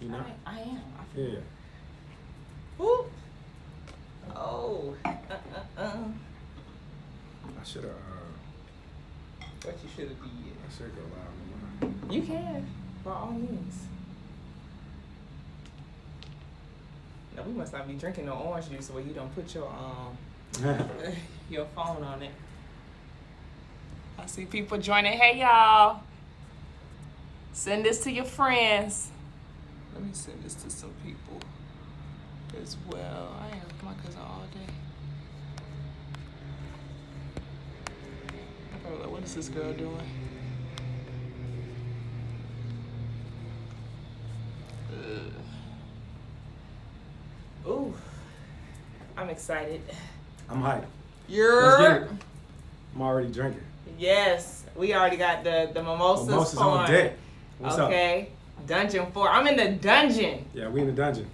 You know? I am. Yeah. Woo. Oh. I should have. What you should have did. I should go live. You can, by all means. Now we must not be drinking no orange juice where you don't put your your phone on it. I see people joining. Hey y'all. Send this to your friends. Let me send this to some people as well. I ain't with my cousin all day. I'm probably like, what is this girl doing? Ooh, I'm excited. I'm hyped. You're. Let's get it. I'm already drinking. Yes, we already got the mimosas Mimosas pouring. on deck. What's up? Okay, Dungeon 4. I'm in the dungeon. Yeah, we in the dungeon.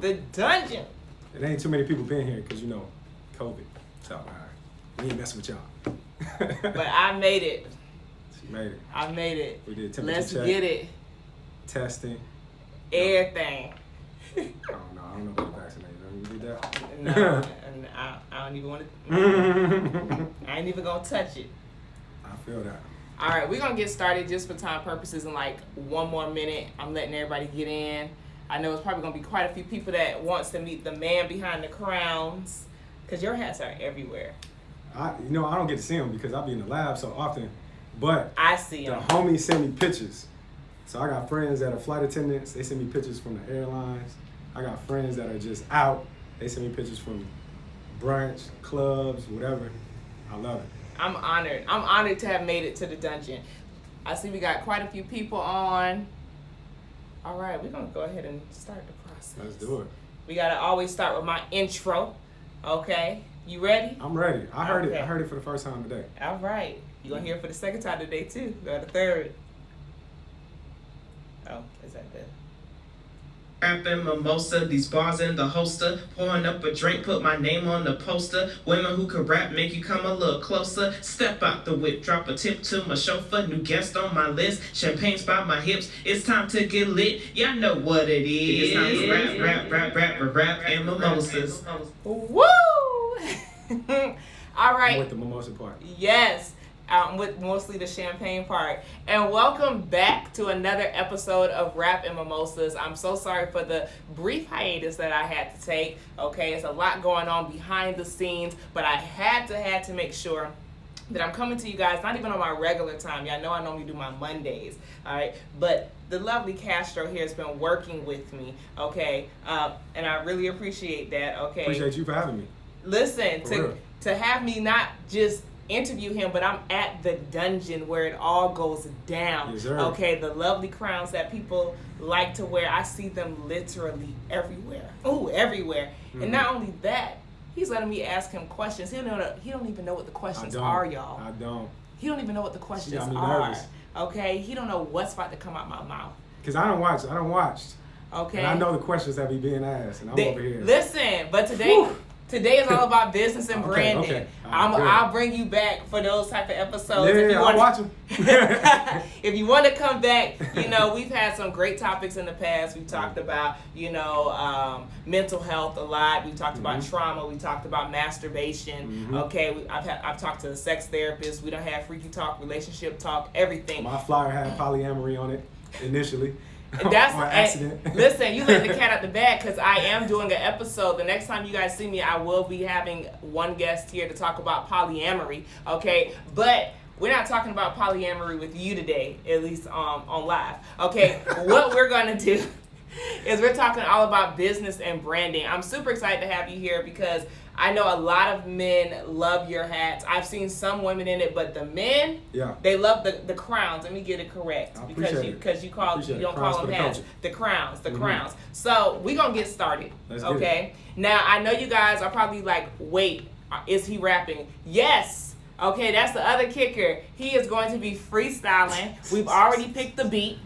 The dungeon. It ain't too many people been here because, you know, COVID. So, all right. We ain't messing with y'all. But I made it. She made it. I made it. We did temperature Let's check. get it. Testing. Everything. I don't know about the vaccination. You did that? No, and I don't even want to. I ain't even gonna touch it. I feel that. All right, we're gonna get started just for time purposes in like 1 more minute. I'm letting everybody get in. I know it's probably gonna be quite a few people that wants to meet the man behind the crowns, cause your hats are everywhere. I don't get to see them because I be in the lab so often, but I see them. The homies send me pictures. So I got friends that are flight attendants. They send me pictures from the airlines. I got friends that are just out. They send me pictures from brunch, clubs, whatever. I love it. I'm honored. I'm honored to have made it to the dungeon. I see we got quite a few people on. All right, we're going to go ahead and start the process. Let's do it. We got to always start with my intro. Okay? You ready? I'm ready. I heard Okay. it. I heard it for the first time today. All right. You're going to hear it for the second time today, too. Or the third. Oh, is that good? Rapping mimosa, these bars in the holster. Pouring up a drink, put my name on the poster. Women who can rap make you come a little closer. Step out the whip, drop a tip to my chauffeur. New guest on my list, champagne's by my hips. It's time to get lit, y'all know what it is. It's time to rap, and mimosas. Woo! All right. With the mimosa part. Yes. With mostly the champagne part. And welcome back to another episode of Rap and Mimosas. I'm so sorry for the brief hiatus that I had to take. Okay, it's a lot going on behind the scenes, but I had to make sure that I'm coming to you guys, not even on my regular time. Y'all know I normally do my Mondays, all right? But the lovely Castro here has been working with me, okay? And I really appreciate that, okay? Appreciate you for having me. Listen, For to have me not just interview him, but I'm at the dungeon where it all goes down. Yes, sir. Okay, the lovely crowns that people like to wear, I see them literally everywhere. Oh, everywhere. Mm-hmm. And not only that, he's letting me ask him questions. He don't even know what the questions are, y'all. I don't. He don't even know what the questions got me are. nervous. Okay, he don't know what's about to come out my mouth. Because I don't watch. Okay. And I know the questions that be being asked, and I'm over here. Listen, but today is all about business and branding. Okay. I'll bring you back for those type of episodes. Yeah, I'll watch them. If you want to come back, we've had some great topics in the past. We've talked about, mental health a lot. We talked about trauma. We talked about masturbation. Mm-hmm. Okay, I've talked to a sex therapist. We don't have freaky talk, relationship talk, everything. My flyer had polyamory on it initially. And that's on accident. Listen, you let the cat out the bag because I am doing an episode. The next time you guys see me, I will be having one guest here to talk about polyamory. Okay, but we're not talking about polyamory with you today, at least on live. Okay, what we're gonna do is we're talking all about business and branding. I'm super excited to have you here because I know a lot of men love your hats. I've seen some women in it, but the men, they love the crowns. Let me get it correct because you don't call them hats. The crowns, the crowns. So we're gonna get started. Okay. Now I know you guys are probably like, wait, is he rapping? Yes. Okay, that's the other kicker. He is going to be freestyling. We've already picked the beat.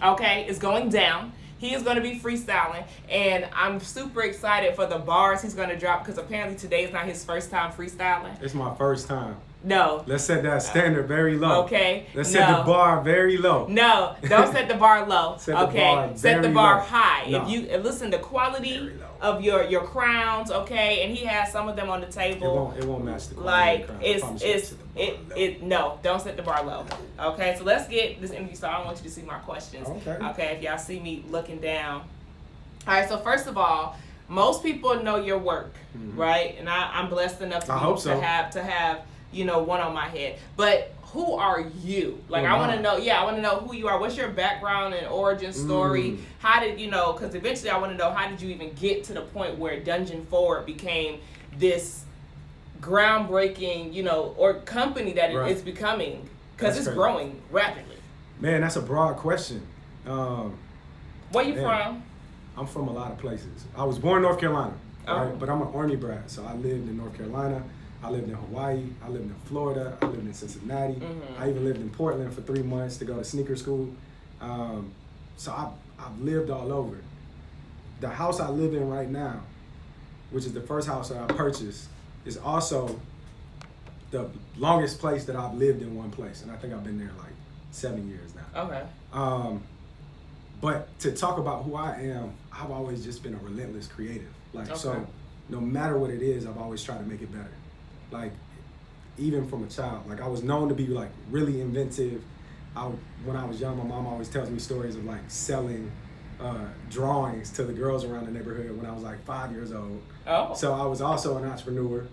Okay, it's going down. He is going to be freestyling, and I'm super excited for the bars he's going to drop because apparently today is not his first time freestyling. It's my first time. No. Let's set that standard very low. Okay. Let's set the bar very low. No, don't set the bar low. Set the bar set the very bar low. high. No. If you listen, the quality of your crowns, okay, and he has some of them on the table. It won't match the quality. Like no, don't set the bar low. Okay, so let's get this interview started. I want you to see my questions. Okay, if y'all see me looking down. All right, so first of all, most people know your work, right? And I'm blessed enough to have one on my head. But who are you? Like, I want to know. Yeah, I want to know who you are. What's your background and origin story? How did because eventually I want to know, how did you even get to the point where Dungeon Forward became this groundbreaking, or company that it's becoming, because it's growing rapidly. Man, that's a broad question. Where you from? I'm from a lot of places. I was born in North Carolina, right? But I'm an Army brat, so I lived in North Carolina. I lived in Hawaii. I lived in Florida. I lived in Cincinnati. I even lived in Portland for 3 months to go to sneaker school. So I've lived all over. The house I live in right now, which is the first house that I purchased, is also the longest place that I've lived in one place. And I think I've been there like 7 years now. Okay. But to talk about who I am, I've always just been a relentless creative. So no matter what it is, I've always tried to make it better. Like, even from a child, like I was known to be like really inventive. When I was young, my mom always tells me stories of like selling drawings to the girls around the neighborhood when I was like 5 years old. So I was also an entrepreneur.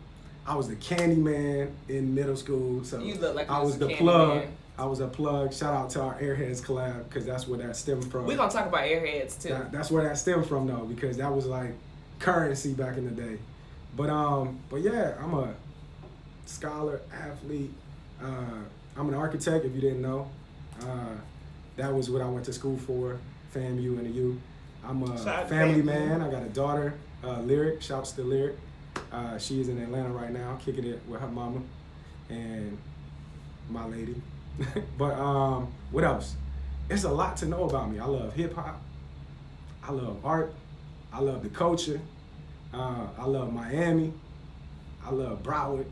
I was the candy man in middle school. So you look like I was the candy plug. Man. I was a plug. Shout out to our Airheads collab, because that's where that stemmed from. We're going to talk about Airheads too. That's where that stemmed from though, because that was like currency back in the day. But yeah, I'm a scholar, athlete. I'm an architect, if you didn't know. That was what I went to school for, FAMU and the U. I'm a family man. I got a daughter, Lyric. Shouts to Lyric. She is in Atlanta right now, kicking it with her mama and my lady. But what else? It's a lot to know about me. I love hip hop. I love art. I love the culture. I love Miami. I love Broward,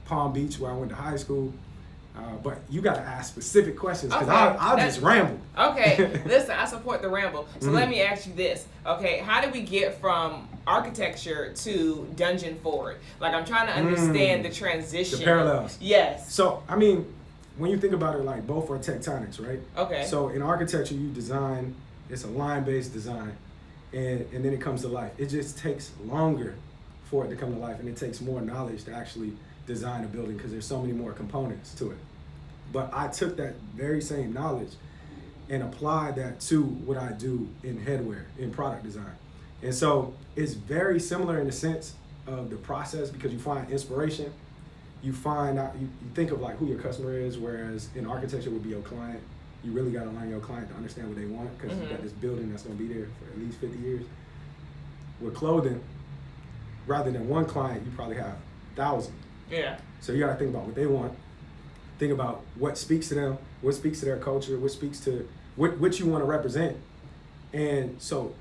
Palm Beach, where I went to high school. But you got to ask specific questions, because I'll just ramble. Okay, listen, I support the ramble. So let me ask you this. Okay, how did we get from architecture to Dungeon Forward? Like, I'm trying to understand the transition. The parallels. Yes. So, I mean, when you think about it, like, both are tectonics, right? Okay. So in architecture, you design, it's a line-based design, and then it comes to life. It just takes longer for it to come to life, and it takes more knowledge to actually design a building, because there's so many more components to it. But I took that very same knowledge and applied that to what I do in headwear, in product design. And so it's very similar in the sense of the process, because you find inspiration, you find out, you think of like who your customer is, whereas in architecture would be your client. You really got to learn your client to understand what they want, because you got this building that's going to be there for at least 50 years. With clothing, rather than one client, you probably have 1,000. Yeah. So you got to think about what they want. Think about what speaks to them, what speaks to their culture, what speaks to what you want to represent. And so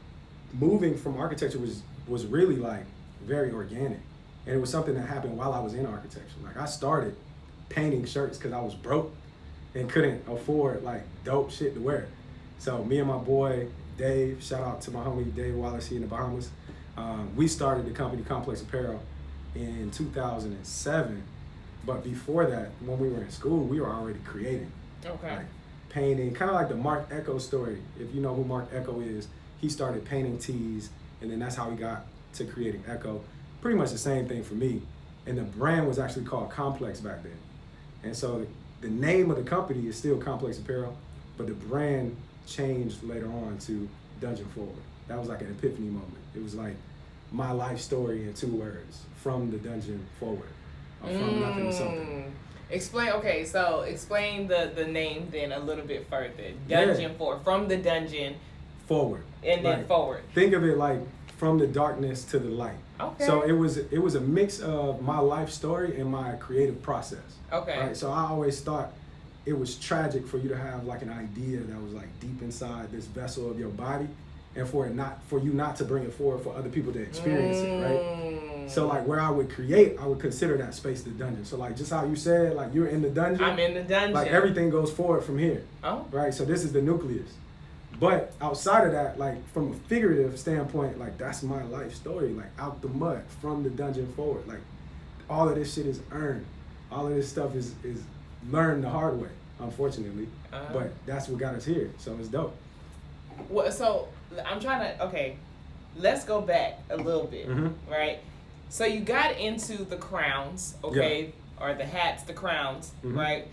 moving from architecture was really like very organic. And it was something that happened while I was in architecture. Like, I started painting shirts because I was broke and couldn't afford like dope shit to wear. So me and my boy Dave, shout out to my homie Dave Wallace, he in the Bahamas, we started the company Complex Apparel in 2007. But before that, when we were in school, we were already creating. Okay. Like painting, kind of like the Mark Echo story. If you know who Mark Echo is, he started painting tees, and then that's how he got to creating Echo. Pretty much the same thing for me. And the brand was actually called Complex back then. And so the name of the company is still Complex Apparel, but the brand changed later on to Dungeon Forward. That was like an epiphany moment. It was like my life story in 2 words, from the dungeon forward. From nothing to something. Explain the name then a little bit further. Dungeon Forward, from the dungeon forward, and then forward. Think of it like from the darkness to the light. Okay. So it was a mix of my life story and my creative process. Okay. Right. So I always thought it was tragic for you to have like an idea that was like deep inside this vessel of your body, and for you not to bring it forward for other people to experience it, right? So like where I would create, I would consider that space the dungeon. So like just how you said, like you're in the dungeon. I'm in the dungeon. Like everything goes forward from here. Oh. Right. So this is the nucleus. But outside of that, like from a figurative standpoint, like that's my life story. Like out the mud, from the dungeon forward. Like all of this shit is earned. All of this stuff is learned the hard way, unfortunately. But that's what got us here. So it's dope. Well, so I'm trying to, okay, let's go back a little bit, right? So you got into the crowns, okay, or the hats, the crowns, right?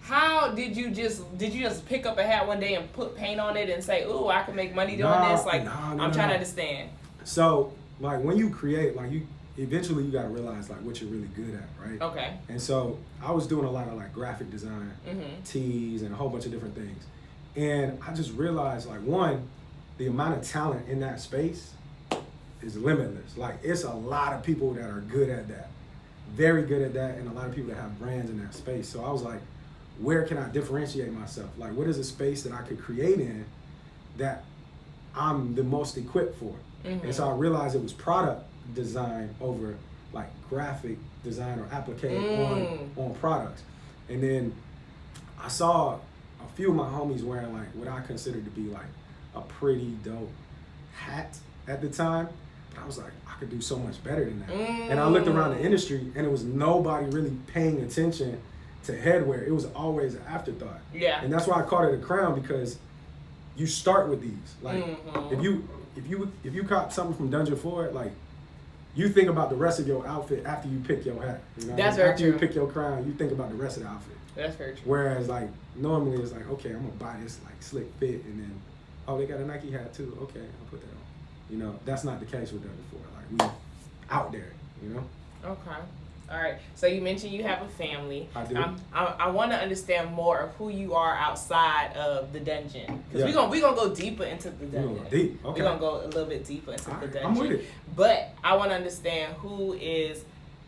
How did you just pick up a hat one day and put paint on it and say, "Ooh, I can make money doing this"? Like, I'm trying to understand. So, like, when you create, like, you eventually you gotta realize like what you're really good at, right? Okay. And so I was doing a lot of like graphic design, tees, and a whole bunch of different things, and I just realized like one, the amount of talent in that space is limitless. Like, it's a lot of people that are good at that, very good at that, and a lot of people that have brands in that space. So I was like, where can I differentiate myself? Like, what is a space that I could create in that I'm the most equipped for? And so I realized it was product design over like graphic design or applique on products. And then I saw a few of my homies wearing like what I considered to be like a pretty dope hat at the time. But I was like, I could do so much better than that. And I looked around the industry and it was nobody really paying attention to headwear. It was always an afterthought. Yeah. And that's why I called it a crown, because you start with these. Like if you cop something from Dungeon Ford, like you think about the rest of your outfit after you pick your hat. You know? That's very after true. you pick your crown, you think about the rest of the outfit. That's very true. Whereas like normally it's like, okay, I'm gonna buy this like slick fit, and then oh, they got a Nike hat too. Okay, I'll put that on. You know, that's not the case with Dungeon Ford. Like we out there, you know. Okay. All right. So you mentioned you have a family. I do. I want to understand more of who you are outside of the dungeon, because we're gonna go deeper into the dungeon. We're gonna go deep. Okay. We're gonna go a little bit deeper into the dungeon. I'm with it. But I want to understand who is,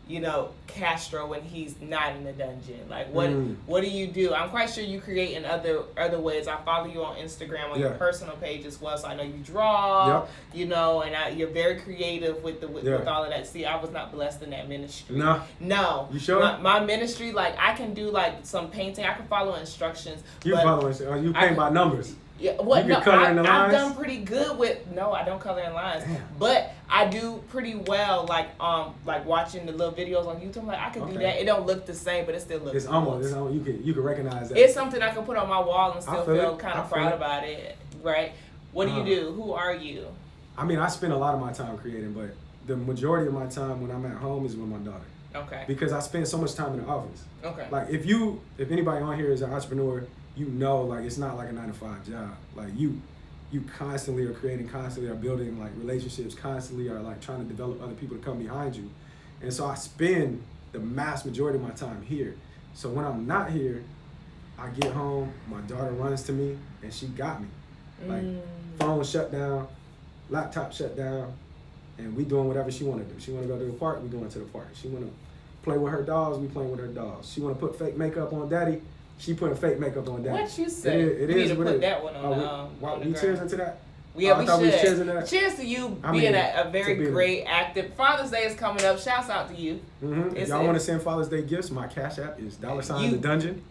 you know, Castro when he's not in the dungeon. Like what do you do? I'm quite sure you create in other ways. I follow you on Instagram on your personal page as well, so I know you draw. You know, and you're very creative with all of that. See, I was not blessed in that ministry. No. You sure? My ministry, like I can do like some painting. I can follow instructions. You paint by numbers. Yeah, what? You can color in the lines? I've done pretty good with. No, I don't color in lines. Damn. But I do pretty well. Like watching the little videos on YouTube. Like I can do that. It don't look the same, but it still looks. It's almost. You can recognize that. It's something I can put on my wall and still feel kind of proud about it. Right? What do you do? Who are you? I mean, I spend a lot of my time creating, but the majority of my time when I'm at home is with my daughter. Okay. Because I spend so much time in the office. Okay. Like if anybody on here is an entrepreneur, you know, like it's not like a 9-to-5 job. Like you constantly are creating, constantly are building like relationships, constantly are like trying to develop other people to come behind you. And so I spend the mass majority of my time here. So when I'm not here, I get home, my daughter runs to me and she got me. Like phone shut down, laptop shut down, and we doing whatever she want to do. She want to go to the park, we going to the park. She want to play with her dolls, we playing with her dolls. She want to put fake makeup on daddy, she putting fake makeup on daddy. What you say? It we is need to what put it that one on. We cheers into that? Yeah, we should. Cheers to you being a very great, active. Father's Day is coming up. Shouts out to you. If y'all want to send Father's Day gifts, my Cash App is $the Dungeon.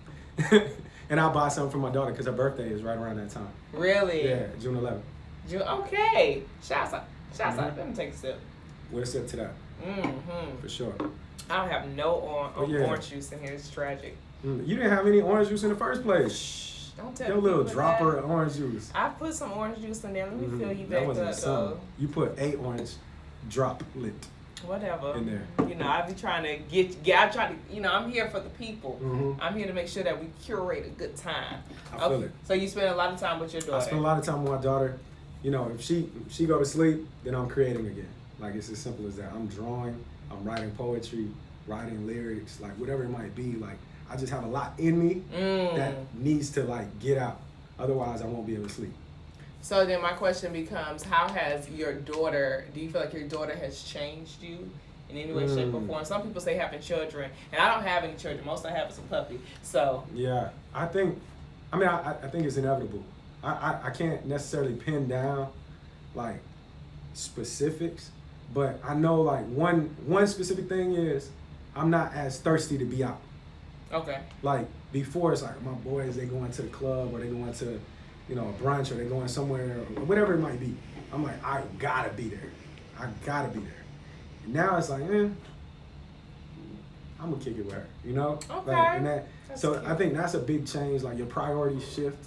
And I'll buy something for my daughter because her birthday is right around that time. Really? Yeah, June 11th. Okay. Shouts out. Let me take a sip. We'll sip to that. For sure. I don't have no orange juice in here. It's tragic. You didn't have any orange juice in the first place. Shh, don't tell Your me. little dropper of orange juice. I put some orange juice in there. Let me fill you back that wasn't up, some. though. You put 8 orange droplet. Whatever. In there. You know, I be trying to I try to, you know, I'm here for the people. I'm here to make sure that we curate a good time. I feel it. So you spend a lot of time with your daughter. I spend a lot of time with my daughter. You know, if she go to sleep, then I'm creating again. Like, it's as simple as that. I'm drawing, I'm writing poetry, writing lyrics, like whatever it might be. Like, I just have a lot in me that needs to like get out. Otherwise, I won't be able to sleep. So then my question becomes, how has your daughter, do you feel like your daughter has changed you in any way, shape, or form? Some people say having children, and I don't have any children. Most I have is a puppy. So yeah, I think it's inevitable. I can't necessarily pin down like specifics, but I know like one specific thing is I'm not as thirsty to be out. Okay. Like before, it's like my boys, they going to the club or they going to, you know, a brunch or they going somewhere or whatever it might be. I'm like, I gotta be there. I gotta be there. And now it's like, I'm gonna kick it with her, you know? Okay. Like, and that, That's so cute. I think that's a big change. Like your priorities shift.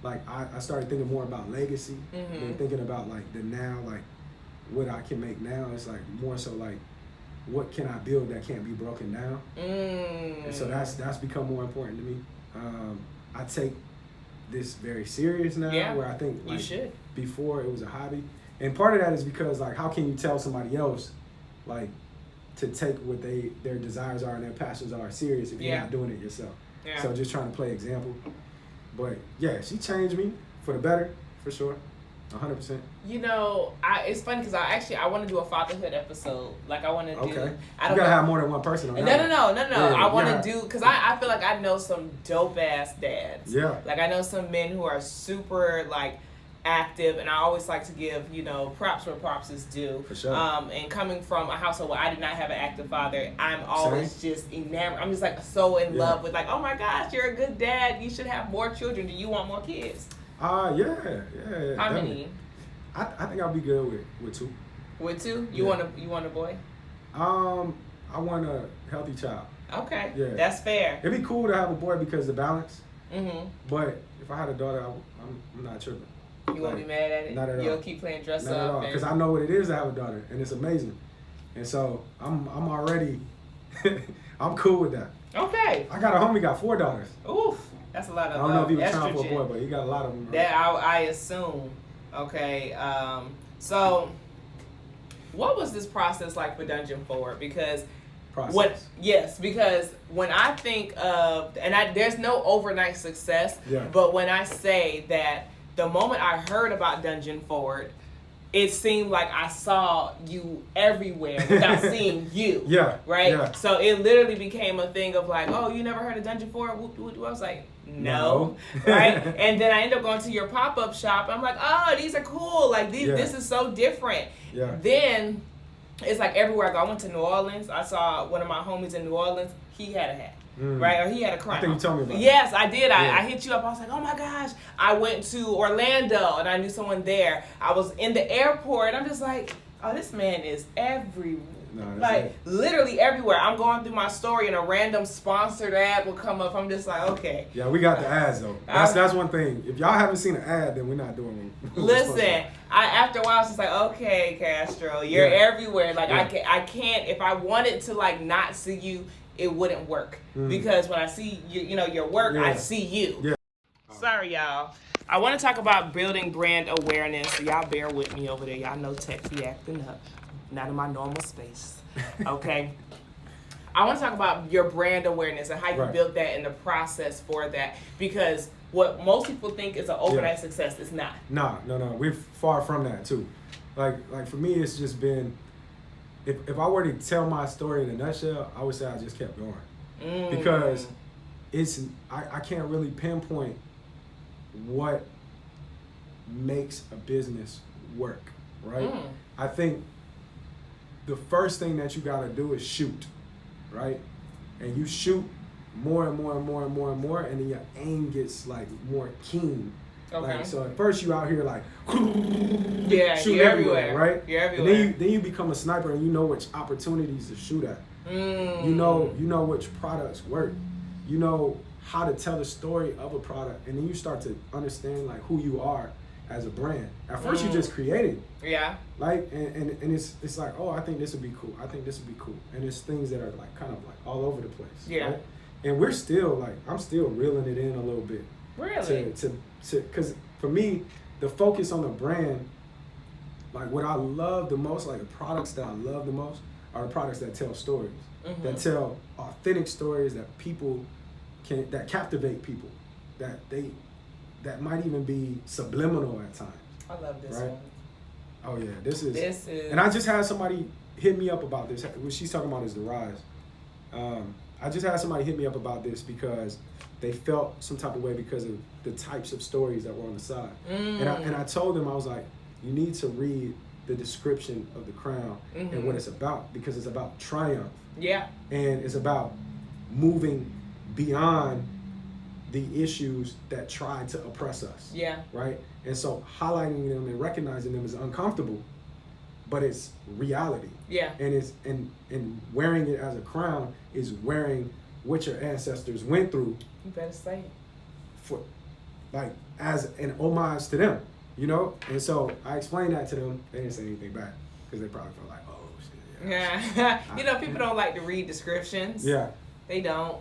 Like I started thinking more about legacy and thinking about like the now, like what I can make now. It's like more so like what can I build that can't be broken down. And so that's become more important to me. I take this very serious now, where I think like you should. Before it was a hobby, and part of that is because like how can you tell somebody else like to take what their desires are and their passions are serious if you're not doing it yourself. So just trying to play example. But yeah, she changed me for the better, for sure. 100%. You know, it's funny because I want to do a fatherhood episode. Like I want to do. Okay. I don't you gotta know. have more than one person on that. No. Yeah, I want to do because I feel like I know some dope ass dads. Yeah. Like I know some men who are super like active, and I always like to give props where props is due. For sure. And coming from a household where I did not have an active father, I'm always just enamored. I'm just like so in love with like, oh my gosh, you're a good dad. You should have more children. Do you want more kids? Yeah. How many? I think I'll be good with two. With two? You want a boy? I want a healthy child. Okay. Yeah. That's fair. It'd be cool to have a boy because of the balance. Mm-hmm. But if I had a daughter, I'm not tripping. You won't be mad at it? Not at all. You'll keep playing dress not up? Not at all. Because I know what it is to have a daughter, and it's amazing. And so I'm already, I'm cool with that. Okay. I got a homie got 4 daughters. Oof. That's a lot of I don't know if he was trying estrogen. for a boy, but he got a lot of them. Right? That I assume. Okay. So what was this process like for Dungeon Forward? Because because when I think of, there's no overnight success, but when I say that the moment I heard about Dungeon Forward, it seemed like I saw you everywhere without seeing you. Yeah. Right? Yeah. So it literally became a thing of like, oh, you never heard of Dungeon Forward? I was like, no. Right? And then I ended up going to your pop-up shop. I'm like, oh, these are cool. Like, this is so different. Yeah. Then it's like everywhere I go. I went to New Orleans. I saw one of my homies in New Orleans. He had a hat. Right? Or he had a crown. I think you told me about Yes, I did. I hit you up. I was like, oh my gosh. I went to Orlando and I knew someone there. I was in the airport. I'm just like, oh, this man is everywhere. Literally everywhere. I'm going through my story and a random sponsored ad will come up. I'm just like, okay. Yeah, we got the ads though. That's one thing. If y'all haven't seen an ad, then we're not doing it. Listen, after a while it's just like, okay, Castro, you're everywhere. Like I can't. If I wanted to like not see you, it wouldn't work because when I see your work, I see you. Yeah. Sorry, y'all. I want to talk about building brand awareness. So y'all bear with me over there. Y'all know tech be acting up. Not in my normal space. Okay. I want to talk about your brand awareness and how you built that and the process for that, because what most people think is an overnight success is not. No. We're far from that too. Like for me, it's just been. If I were to tell my story in a nutshell, I would say I just kept going. Because I can't really pinpoint what makes a business work, right? I think the first thing that you gotta do is shoot, right? And you shoot more and more and more and more and more, and then your aim gets like more keen. Okay. Like, so at first you out here like shoot everywhere, right? You're everywhere. And then you become a sniper and you know which opportunities to shoot at. You know which products work. You know how to tell the story of a product, and then you start to understand like who you are as a brand. At first you just created. Yeah. Like and it's like, oh, I think this would be cool. I think this would be cool. And it's things that are like kind of like all over the place. Yeah. Right? And we're still like, I'm still reeling it in a little bit. Really? Because for me, the focus on the brand, like what I love the most, like the products that I love the most are the products that tell stories, that tell authentic stories that people that captivate people, that might even be subliminal at times. I love this right? one. Oh yeah, this is. And I just had somebody hit me up about this. What she's talking about is the rise. I just had somebody hit me up about this because they felt some type of way because of the types of stories that were on the side. And I told them, I was like, you need to read the description of the crown and what it's about, because it's about triumph. Yeah. And it's about moving beyond the issues that try to oppress us. Yeah. Right? And so highlighting them and recognizing them is uncomfortable, but it's reality. Yeah. And it's and wearing it as a crown is wearing what your ancestors went through. You better say it. For like as an homage to them, you know? And so I explained that to them. They didn't say anything back because they probably felt like, oh shit. Yeah. You know, people don't like to read descriptions. Yeah. They don't.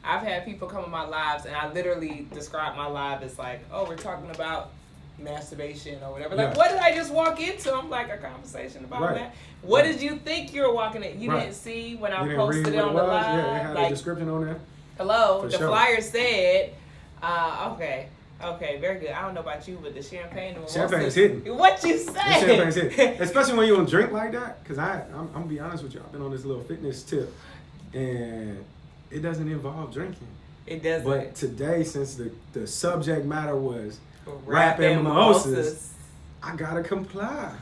I've had people come in my lives and I literally describe my live as like, oh, we're talking about masturbation or whatever. Like, what did I just walk into? I'm like, a conversation about that. What did you think you were walking in? You didn't see when I posted it on the live? Yeah, it had a description on there. Hello, the flyer said, okay, very good. I don't know about you, but the champagne Champagne's hitting. What you say? Champagne's hitting. Especially when you don't drink like that. Because I'm gonna be honest with you, I've been on this little fitness tip and it doesn't involve drinking. It doesn't. But today, since the subject matter was rap and mimosas, I gotta comply.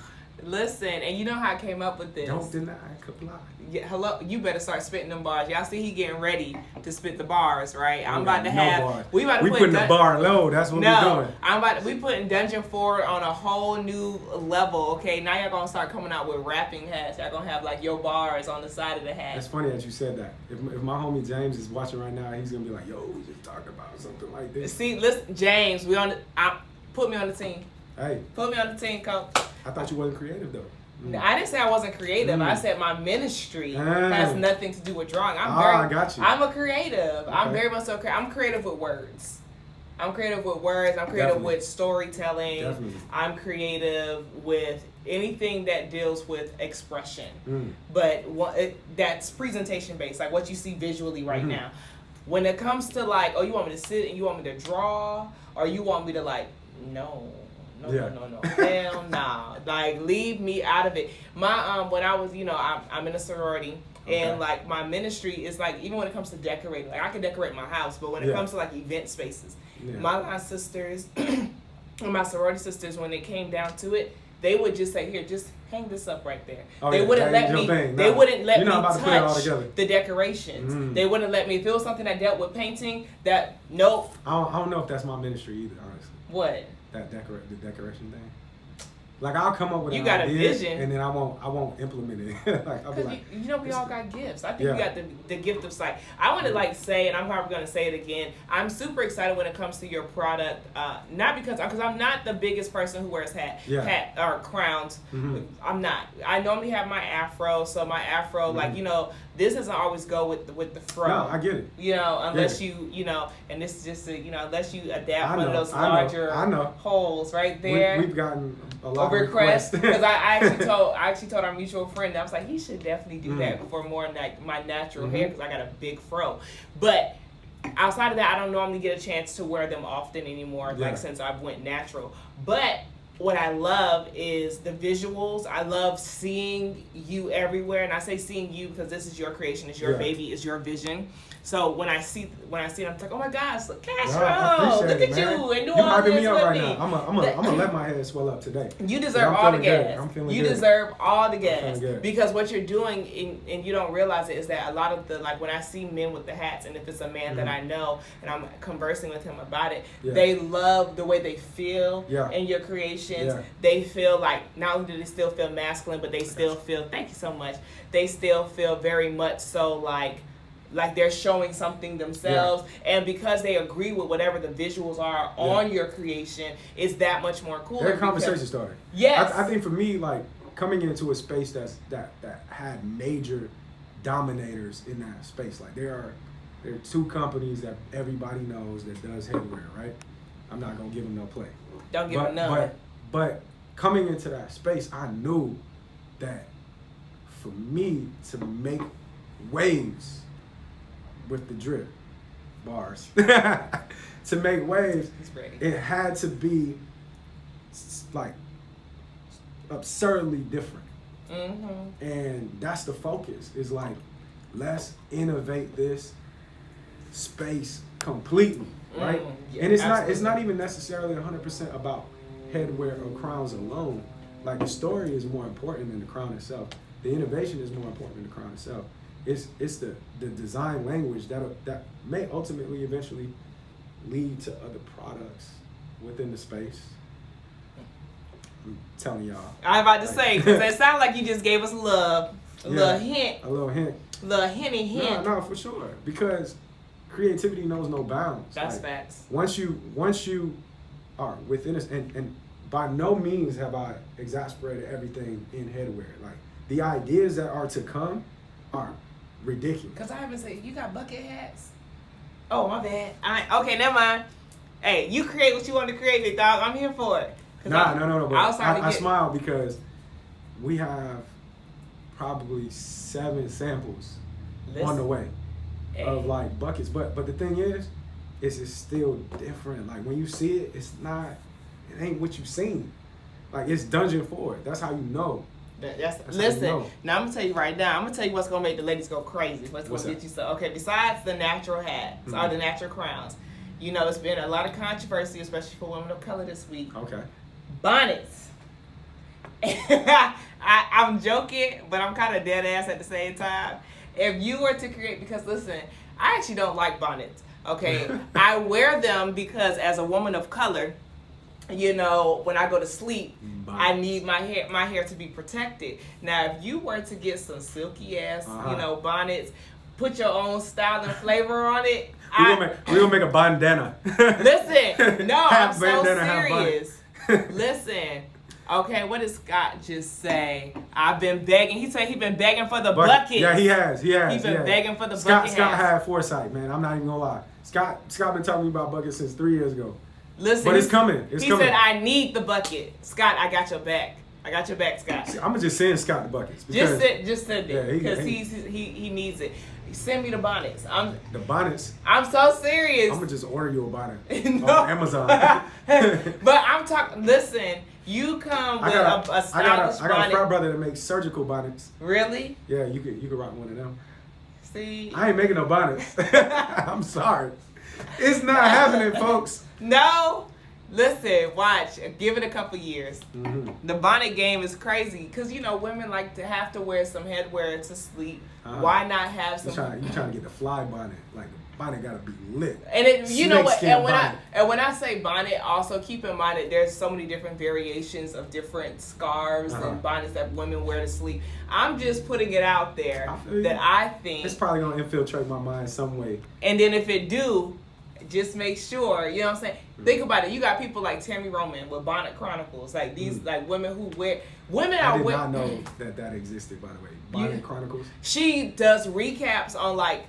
Listen, and you know how I came up with this. Don't deny, comply. Yeah, hello, you better start spitting them bars. Y'all see he getting ready to spit the bars, right? I'm about to have. We putting the bar low. That's what we're doing. We putting Dungeon 4 on a whole new level. Okay, now y'all gonna start coming out with rapping hats. Y'all gonna have like your bars on the side of the hat. It's funny that you said that. If my homie James is watching right now, he's gonna be like, "Yo, we just talked about something like this." See, listen, James, put me on the team. Hey, put me on the team, coach. I thought you wasn't creative though. I didn't say I wasn't creative. I said my ministry has nothing to do with drawing. I got you. I'm a creative. Okay. I'm very much so creative. I'm creative with words. I'm creative with storytelling. Definitely. I'm creative with anything that deals with expression. But that's presentation based, like what you see visually right now. When it comes to like, oh, you want me to sit and you want me to draw, or you want me to like, no. No. Hell nah. Like, leave me out of it. My when I was, I'm in a sorority, and like my ministry is like, even when it comes to decorating, like I can decorate my house, but when it comes to like event spaces, my line sisters and my sorority sisters, when it came down to it, they would just say, here, just hang this up right there. They wouldn't let me. They wouldn't let me touch the decorations. They wouldn't let me. If it was something that dealt with painting, nope. I don't know if that's my ministry either, honestly. What? The decoration thing. Like I'll come up with an idea, vision, and then I won't implement it. Like I'll be like, we all got gifts. I think we got the gift of sight. I want to like say, and I'm probably going to say it again. I'm super excited when it comes to your product. Not because I'm not the biggest person who wears hat or crowns. I'm not. I normally have my afro, so my afro, like this doesn't always go with the fro. No, I get it. Unless and this is just unless you adapt one of those larger holes right there. We've gotten a lot of requests because I actually told our mutual friend that I was like, he should definitely do that for more like my natural hair because I got a big fro. But outside of that, I don't normally get a chance to wear them often anymore. Like since I've went natural, but. What I love is the visuals. I love seeing you everywhere, and I say seeing you because this is your creation, it's your baby, it's your vision. So when I see it, I'm like, oh my gosh, look, Castro, look at you and do all this with me. I'm gonna let my head swell up today. You deserve all the gas. You deserve all the gas because what you're doing, and you don't realize it, is that a lot of the when I see men with the hats, and if it's a man that I know and I'm conversing with him about it, they love the way they feel in your creations. They feel like not only do they still feel masculine, but they still feel. Thank you so much. They still feel very much so like they're showing something themselves, and because they agree with whatever the visuals are on your creation, it's that much more cool. They're a conversation starter. Yes, I think for me, like coming into a space that had major dominators in that space. Like there are 2 companies that everybody knows that does headwear, right? I'm not gonna give them no play. Don't give them none. But coming into that space, I knew that for me to make waves with the drip bars, to make waves, it had to be like absurdly different. And that's the focus. Is like, let's innovate this space completely, right? And it's not even necessarily 100% about headwear or crowns alone. Like the story is more important than the crown itself. The innovation is more important than the crown itself. It's the design language that may ultimately eventually lead to other products within the space. I'm telling y'all. I was about to say, because it sounds like you just gave us a little hint. A little hint. Little hint. No, for sure. Because creativity knows no bounds. That's facts. Once you are within us, and by no means have I exasperated everything in headwear. Like the ideas that are to come are ridiculous. Because I haven't said, you got bucket hats? Oh, my bad. Okay, never mind. Hey, you create what you want to create, big dog. I'm here for it. No. But I smile because we have probably 7 samples on the way of like buckets. But the thing is it's still different. Like when you see it, it ain't what you seen. Like it's dungeon forward. That's how you know. Listen, now I'm gonna tell you right now. I'm gonna tell you what's gonna make the ladies go crazy. What's gonna get you so okay? Besides the natural hats or the natural crowns, you know, it's been a lot of controversy, especially for women of color this week. Okay. Bonnets. I'm joking, but I'm kind of dead ass at the same time. If you were to create, because listen, I actually don't like bonnets. Okay, I wear them because as a woman of color, you know, when I go to sleep, I need my hair to be protected. Now, if you were to get some silky ass, you know, bonnets, put your own style and flavor on it. We're gonna make a bandana. Listen, no, I'm so serious. Listen, okay, what did Scott just say? I've been begging. He said he's been begging for the buckets. Yeah, he has. He's been begging for the bucket. Scott had foresight, man. I'm not even gonna lie. Scott been telling me about buckets since 3 years ago. Listen, but it's coming. He said, "I need the bucket." Scott, I got your back. Scott. See, I'm gonna just send Scott the buckets. Just send it because he needs it. Send me the bonnets. The bonnets. I'm so serious. I'm gonna just order you a bonnet on Amazon. But I'm talking. Listen, you come with a stylish bonnet. I got a frat brother that makes surgical bonnets. Really? Yeah, you could rock one of them. See, I ain't making no bonnets. I'm sorry. It's not happening, folks. No. Listen, watch. Give it a couple years. Mm-hmm. The bonnet game is crazy because, you know, women like to have to wear some headwear to sleep. Why not have some? You trying to get the fly bonnet. Like, the bonnet got to be lit. And you know what? And when I say bonnet, also keep in mind that there's so many different variations of different scarves and bonnets that women wear to sleep. I'm just putting it out there that I think it's probably going to infiltrate my mind some way. And then if it do, just make sure, you know what I'm saying? Think about it. You got people like Tammy Roman with Bonnet Chronicles, like these, like women who wear. I did not know that existed, by the way. Bonnet Chronicles. She does recaps on like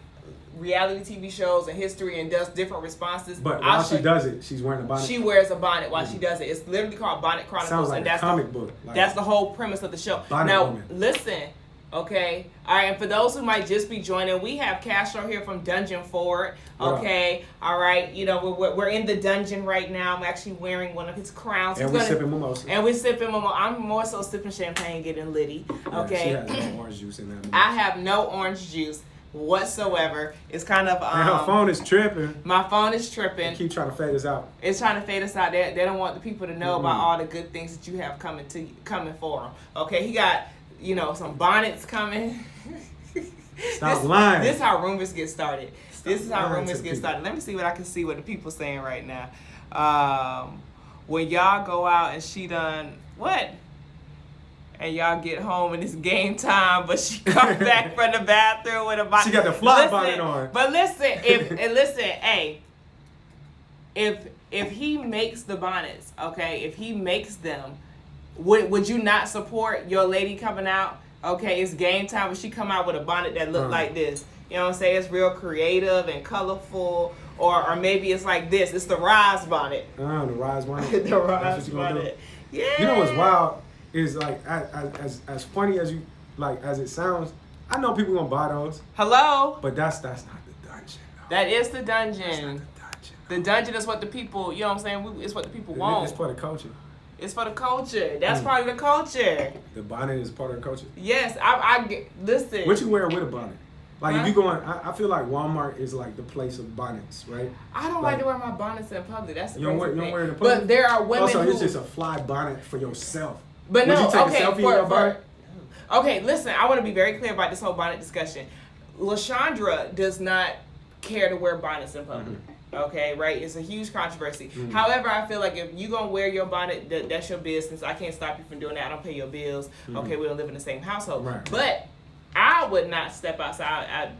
reality TV shows and history and does different responses. But while she does it, she's wearing a bonnet. She wears a bonnet while she does it. It's literally called Bonnet Chronicles. Sounds like a comic book. That's the whole premise of the show. Listen. Okay, all right, and for those who might just be joining, we have Castro here from Dungeon Forward. Okay, all right, you know, we're in the dungeon right now. I'm actually wearing one of his crowns. And we're sipping mimosa. I'm more so sipping champagne, getting litty. Okay. Yeah, she has no orange juice in that. I have no orange juice whatsoever. It's kind of and her phone is tripping. My phone is tripping. They keep trying to fade us out. It's trying to fade us out. They don't want the people to know about all the good things that you have coming for them. Okay, he got, you know, some bonnets coming. Stop lying. This is how rumors get started. This is how rumors get started. Let me see what I can see what the people saying right now. When y'all go out and she done what? And y'all get home and it's game time, but she comes back from the bathroom with a bonnet. She got the fly bonnet on. But listen, hey, if he makes the bonnets, okay, if he makes them, would you not support your lady coming out? Okay, it's game time, but she come out with a bonnet that look like this. You know what I'm saying? It's real creative and colorful. Or maybe it's like this. It's the Rise bonnet. The Rise bonnet. The Rise bonnet. Yeah. You know what's wild is like as funny as as it sounds. I know people gonna buy those. Hello. But that's not the dungeon. Though. That is the dungeon. That's not the dungeon. The dungeon is what the people. You know what I'm saying? It's what the people want. It's for the culture. It's for the culture. That's part of the culture. The bonnet is part of the culture. Yes, I listen. What you wear with a bonnet? Like if you go I feel like Walmart is like the place of bonnets, right? I don't like to wear my bonnets in public. That's the you don't wear it in public. But there are women also, it's just a fly bonnet for yourself. But Would no, you take okay. a selfie in your bonnet? Okay, listen. I want to be very clear about this whole bonnet discussion. LaShondra does not care to wear bonnets in public. Okay, right? It's a huge controversy. However, I feel like if you gonna wear your bonnet, that's your business. I can't stop you from doing that. I don't pay your bills. Okay, we don't live in the same household. Right. But I would not step outside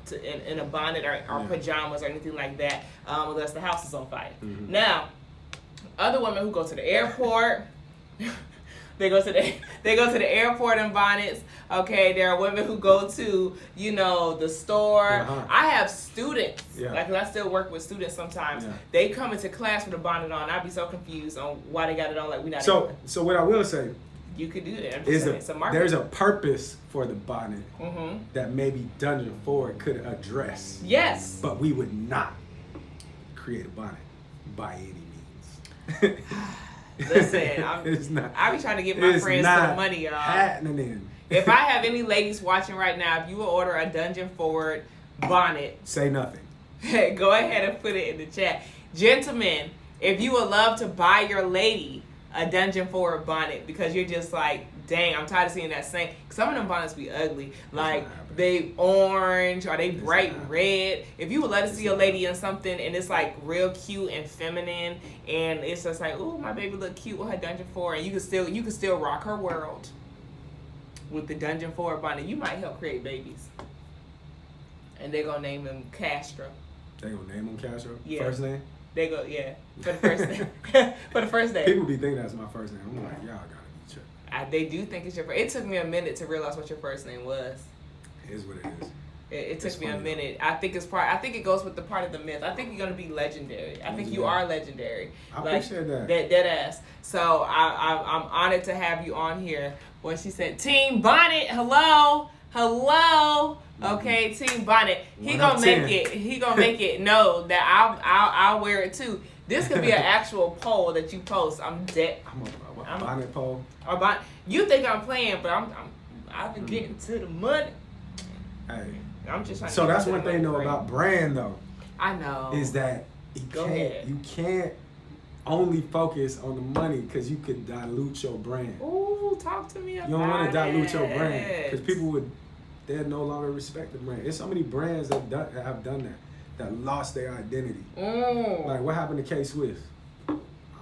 in a bonnet or pajamas or anything like that unless the house is on fire. Now, other women who go to the airport, they go to the airport in bonnets. Okay, there are women who go to the store. I have students, like I still work with students sometimes. They come into class with a bonnet on. I'd be so confused on why they got it on. Like we not. So what I will say. You could do that. There's a purpose for the bonnet that maybe Dungeon Forward could address. Yes. But we would not create a bonnet by any means. Listen, I be trying to get my friends some money, y'all. Happening. If I have any ladies watching right now, if you will order a Dungeon Forward bonnet, say nothing. Go ahead and put it in the chat. Gentlemen, if you would love to buy your lady a Dungeon Forward bonnet because you're just like, dang, I'm tired of seeing that same. Some of them bonnets be ugly, like they orange or they bright red. If you would love to see a lady in something and it's like real cute and feminine, and it's just like, ooh, my baby look cute with her Dungeon Forward, and you can still rock her world with the Dungeon Forward bonnet, you might help create babies. And they're gonna name him Castro. They gonna name him Castro? Yeah. First name? They go, for the first name. For the first name. People be thinking that's my first name. I'm like, y'all gotta be tripping. They do think it's your first. It took me a minute to realize what your first name was. It is what it is. It took me a minute. I think it goes with the part of the myth. I think you're gonna be legendary. I think you are legendary. I appreciate that. Dead ass. So I'm honored to have you on here. When she said, Team Bonnet, hello. Okay, Team Bonnet. He gonna make it know that I'll wear it too. This could be an actual poll that you post. I'm dead. I'm a bonnet poll. Or bonnet. You think I'm playing, but I've been getting to the money. Hey. I'm just trying. So that's one thing though about brand though. I know. Is that you can't only focus on the money because you could dilute your brand. Ooh, talk to me about it. You don't want to dilute your brand because people they'll no longer respect the brand. There's so many brands that have done that lost their identity. Like what happened to K-Swiss? I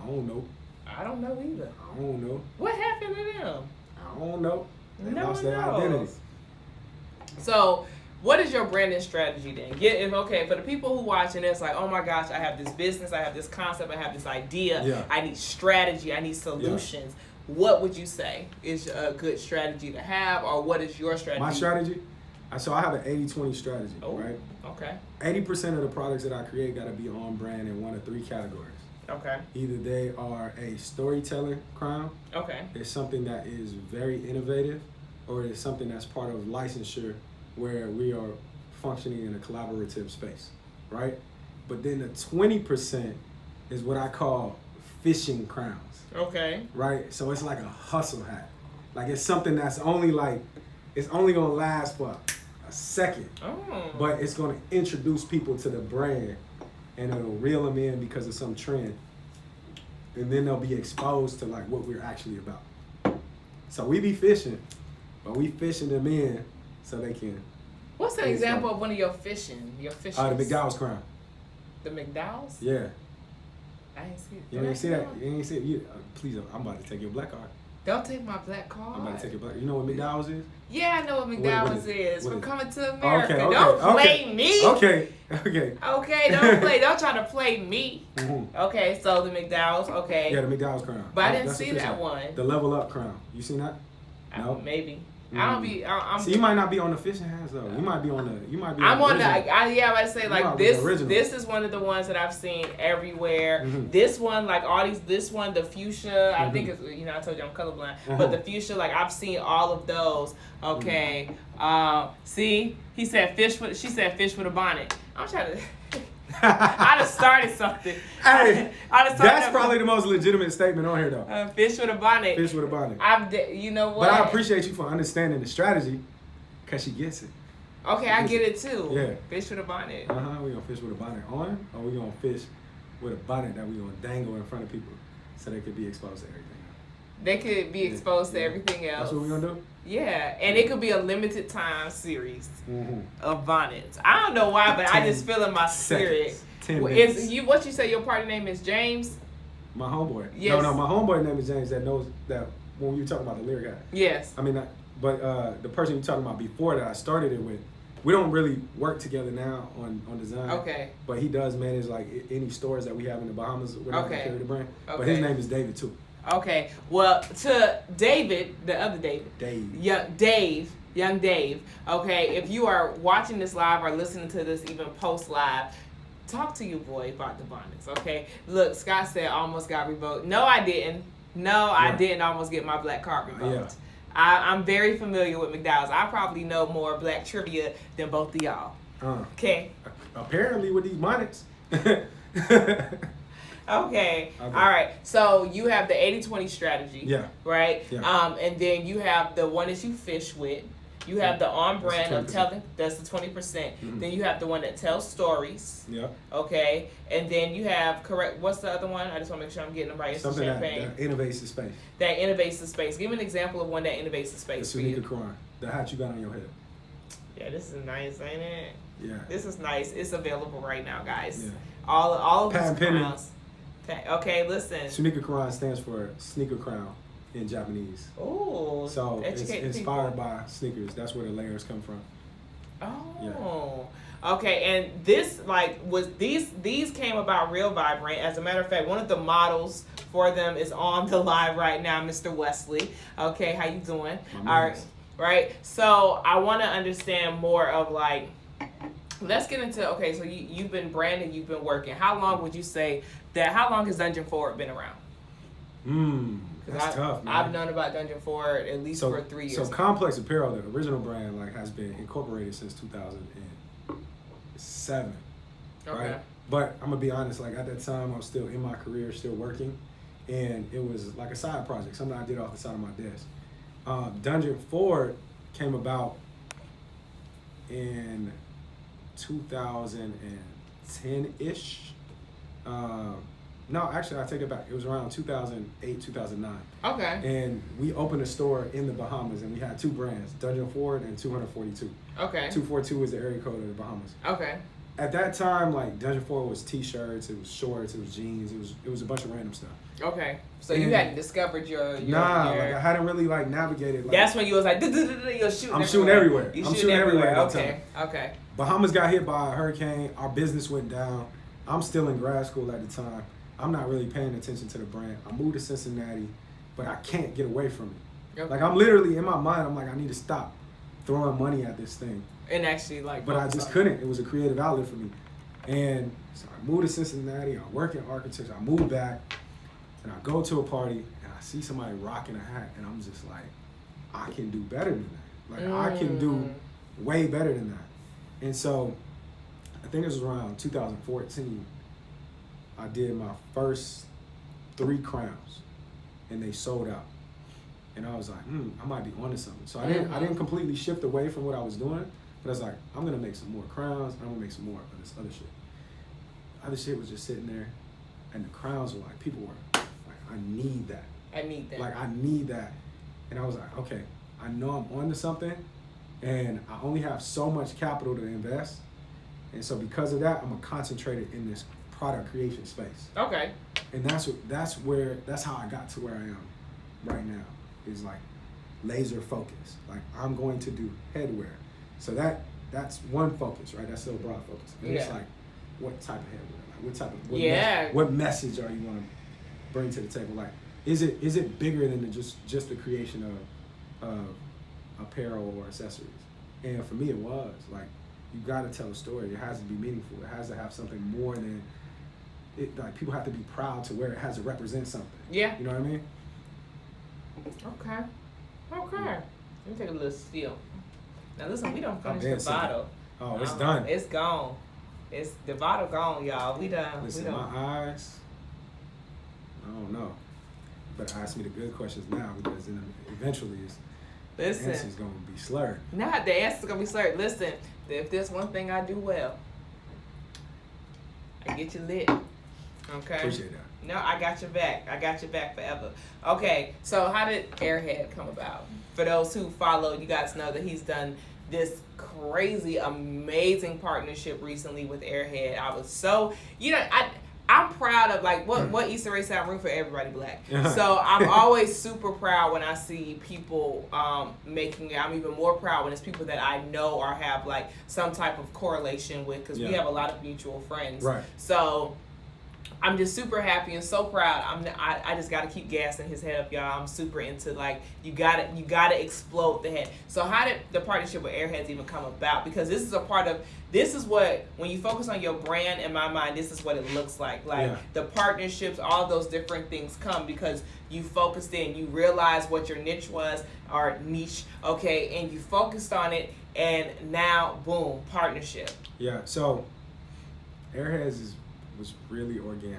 don't know. I don't know either. I don't know. What happened to them? I don't know. They lost their knows. identity. So, what is your branding strategy then? For the people who watch and it's like, oh my gosh, I have this business, I have this concept, I have this idea, I need strategy, I need solutions. What would you say is a good strategy to have, or what is your strategy? My strategy? So I have an 80-20 strategy, right? Okay. 80% of the products that I create got to be on brand in one of three categories. Okay. Either they are a storytelling crown. Okay. It's something that is very innovative, or it's something that's part of licensure where we are functioning in a collaborative space, right? But then the 20% is what I call fishing crowns. Okay. Right? So it's like a hustle hat. Like it's something that's only it's only gonna last for a second. But it's gonna introduce people to the brand and it'll reel them in because of some trend. And then they'll be exposed to like what we're actually about. So we be fishing, but we fishing them in so they can. What's an example of one of your fishing? The McDowell's crown. The McDowell's? Yeah. I ain't see it. You ain't see that? You ain't see it? Please, I'm about to take your black card. Don't take my black card. I'm about to take your black. You know what McDowell's is? Yeah, I know what McDowell's is. We're coming to America. Okay, don't play me. Okay, don't play. Don't try to play me. Okay, so the McDowell's. Okay. Yeah, the McDowell's crown. But I didn't see that one. The Level Up crown. You seen that? No. Maybe. I don't be. So you might not be on the fishing hats though. You might be on the. I'm on the. I about to say like this. This is one of the ones that I've seen everywhere. This one, like all these. This one, the fuchsia. I think it's. I told you I'm colorblind, but the fuchsia, like I've seen all of those. Okay. See, he said fish with. She said fish with a bonnet. I'm trying to. I just started something. Hey, that's probably the most legitimate statement on here, though. Fish with a bonnet. Fish with a bonnet. You know what? But I appreciate you for understanding the strategy, because she gets it. Okay, I get it too. Yeah. Fish with a bonnet. We going to fish with a bonnet on, or we going to fish with a bonnet that we going to dangle in front of people so they could be exposed to everything. They could be exposed to everything else. That's what we're gonna do? Yeah, and it could be a limited time series of bonnets. I don't know why, but I just feel in my spirit. 10 minutes. What you say your party name is James? My homeboy. Yes. No, my homeboy name is James that knows that when you talking about the lyric guy. Yes. I mean, but the person you're talking about before that I started it with, we don't really work together now on design. Okay. But he does manage like any stores that we have in the Bahamas. We're not gonna carry the brand. Okay. But his name is David too. Okay. Well, to David, the other David. Young Dave. Okay. If you are watching this live or listening to this even post live, talk to your boy about the bonnets. Okay. Look, Scott said almost got revoked. No, I didn't. I didn't almost get my black card revoked. Yeah. I'm very familiar with McDowell's. I probably know more black trivia than both of y'all. Okay. Apparently with these bonnets. Okay. All right. So you have the 80-20 strategy. Yeah. Right? Yeah. And then you have the one that you fish with. You have the on brand of telling, that's the 20%. Mm-hmm. Then you have the one that tells stories. Yeah. Okay. And then you have, what's the other one? I just want to make sure I'm getting them right. It's something champagne. that innovates the space. That innovates the space. Give me an example of one that innovates the space. The Sunika Quran. The hat you got on your head. Yeah, this is nice, ain't it? Yeah. This is nice. It's available right now, guys. Yeah. All of these pending. crowns. Okay, listen. Sunika Quran stands for sneaker crown in Japanese. Ooh. So it's inspired by sneakers. That's where the layers come from. Oh. Yeah. Okay, and this these came about real vibrant. As a matter of fact, one of the models for them is on the live right now, Mr. Wesley. Okay, how you doing? All right. So I want to understand more of like. Let's get into so you've been branding, you've been working. How long would you say that? How long has Dungeon Forward been around? That's tough, man. I've known about Dungeon Forward at least for 3 years. So Complex Apparel, the original brand, has been incorporated since 2007. Okay. Right? But I'm gonna be honest, at that time I was still in my career, still working, and it was like a side project, something I did off the side of my desk. Dungeon Forward came about in 2010-ish. No, actually, I take it back. It was around 2008, 2009. Okay. And we opened a store in the Bahamas, and we had two brands, Dungeon Forward and 242. Okay. 242 is the area code of the Bahamas. Okay. At that time, Dungeon Forward was T-shirts, it was shorts, it was jeans, it was a bunch of random stuff. Okay. So you hadn't discovered your I hadn't really navigated. That's when you was you're shooting. I'm shooting everywhere. I'm shooting everywhere. Okay. Bahamas got hit by a hurricane. Our business went down. I'm still in grad school at the time. I'm not really paying attention to the brand. I moved to Cincinnati, but I can't get away from it. Okay. I'm literally in my mind. I'm I need to stop throwing money at this thing. And actually, but I just couldn't. It was a creative outlet for me. And so I moved to Cincinnati. I work in architecture. I moved back, and I go to a party, and I see somebody rocking a hat, and I'm just I can do better than that. I can do way better than that. And so I think it was around 2014. I did my first 3 crowns, and they sold out. And I was I might be onto something. So I didn't completely shift away from what I was doing, but I was I'm gonna make some more crowns. I'm gonna make some more of this other shit. Other shit was just sitting there, and the crowns were people were I need that. I need that. I need that. And I was okay, I know I'm onto something, and I only have so much capital to invest. And so because of that, I'm gonna concentrate it in this product creation space. Okay. And that's how I got to where I am right now. Is laser focus. I'm going to do headwear. So that's one focus, right? That's still a broad focus. And it's what type of headwear? What message are you want to bring to the table? Is it bigger than just the creation of apparel or accessories? And for me, it was you got to tell a story. It has to be meaningful. It has to have something more than it. People have to be proud to wear it. It has to represent something. Yeah. You know what I mean? Okay. Let me take a little steal. Now listen, we don't finish the bottle. Oh, it's done. It's gone. It's the bottle gone, y'all. We done. Listen, my eyes. I don't know, but ask me the good questions now because then eventually the answer's gonna be slurred. Not the answer's gonna be slurred. Listen, if there's one thing I do well, I get you lit. Okay. Appreciate that. No, I got your back. I got your back forever. Okay, so how did Airhead come about? For those who follow, you guys know that he's done this crazy, amazing partnership recently with Airhead. I was so, I'm proud of, like, what Issa Rae said, I'm rooting for everybody black. So I'm always super proud when I see people making it. I'm even more proud when it's people that I know or have, like, some type of correlation with, because we have a lot of mutual friends. Right. So I'm just super happy and so proud. I just gotta keep gassing his head up, y'all. I'm super into, like, you gotta explode the head. So how did the partnership with Airheads even come about? Because this is what, when you focus on your brand, in my mind, this is what it looks like. Like the partnerships, all those different things come because you focused in, you realized what your niche was, or niche, okay, and you focused on it, and now boom, partnership. Yeah. So Airheads was really organic.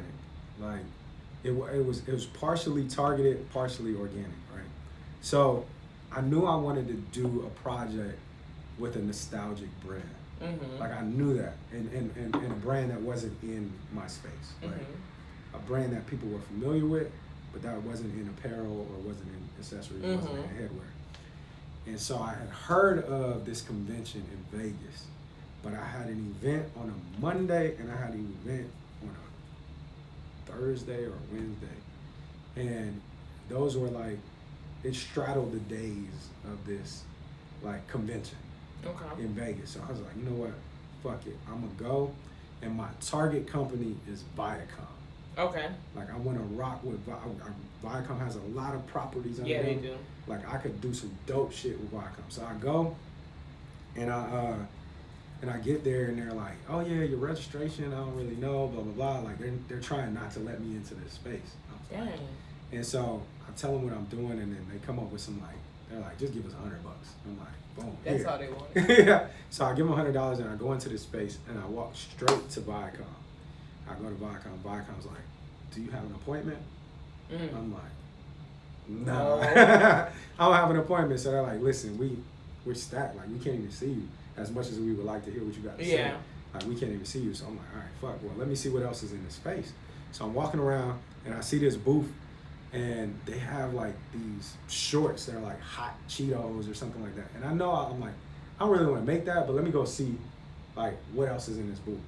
Like it was partially targeted, partially organic, right? So I knew I wanted to do a project with a nostalgic brand. Mm-hmm. Like I knew that, and a brand that wasn't in my space, right? A brand that people were familiar with, but that wasn't in apparel or wasn't in accessories, wasn't in headwear. And so I had heard of this convention in Vegas, but I had an event on a Monday and I had an event on a Thursday or Wednesday. And those were like, it straddled the days of this like convention in Vegas. So I was like, you know what, fuck it, I'm gonna go. And my target company is Viacom. Okay. Like I want to rock with Viacom. Has a lot of properties under them. Yeah, they do. Like I could do some dope shit with Viacom. So I go, and I get there, and they're like, "Oh yeah, your registration, I don't really know, blah blah blah." Like they're trying not to let me into this space. Dang. And so I tell them what I'm doing, and then they come up with some like, they're like, "Just give us $100." I'm like, boom. That's here. all they want. Yeah. So I give them $100, and I go into this space, and I walk straight to Viacom. I go to Viacom. Viacom's like, "Do you have an appointment?" I'm like, "No, I don't have an appointment." So they're like, "Listen, we're stacked. Like we can't even see you as much as we would like to hear what you got to say. Like we can't even see you." So I'm like, "All right, fuck. Well, let me see what else is in this space." So I'm walking around and I see this booth, and they have like these shorts that are like hot Cheetos or something like that. And I know I'm like, I don't really want to make that, but let me go see like what else is in this booth.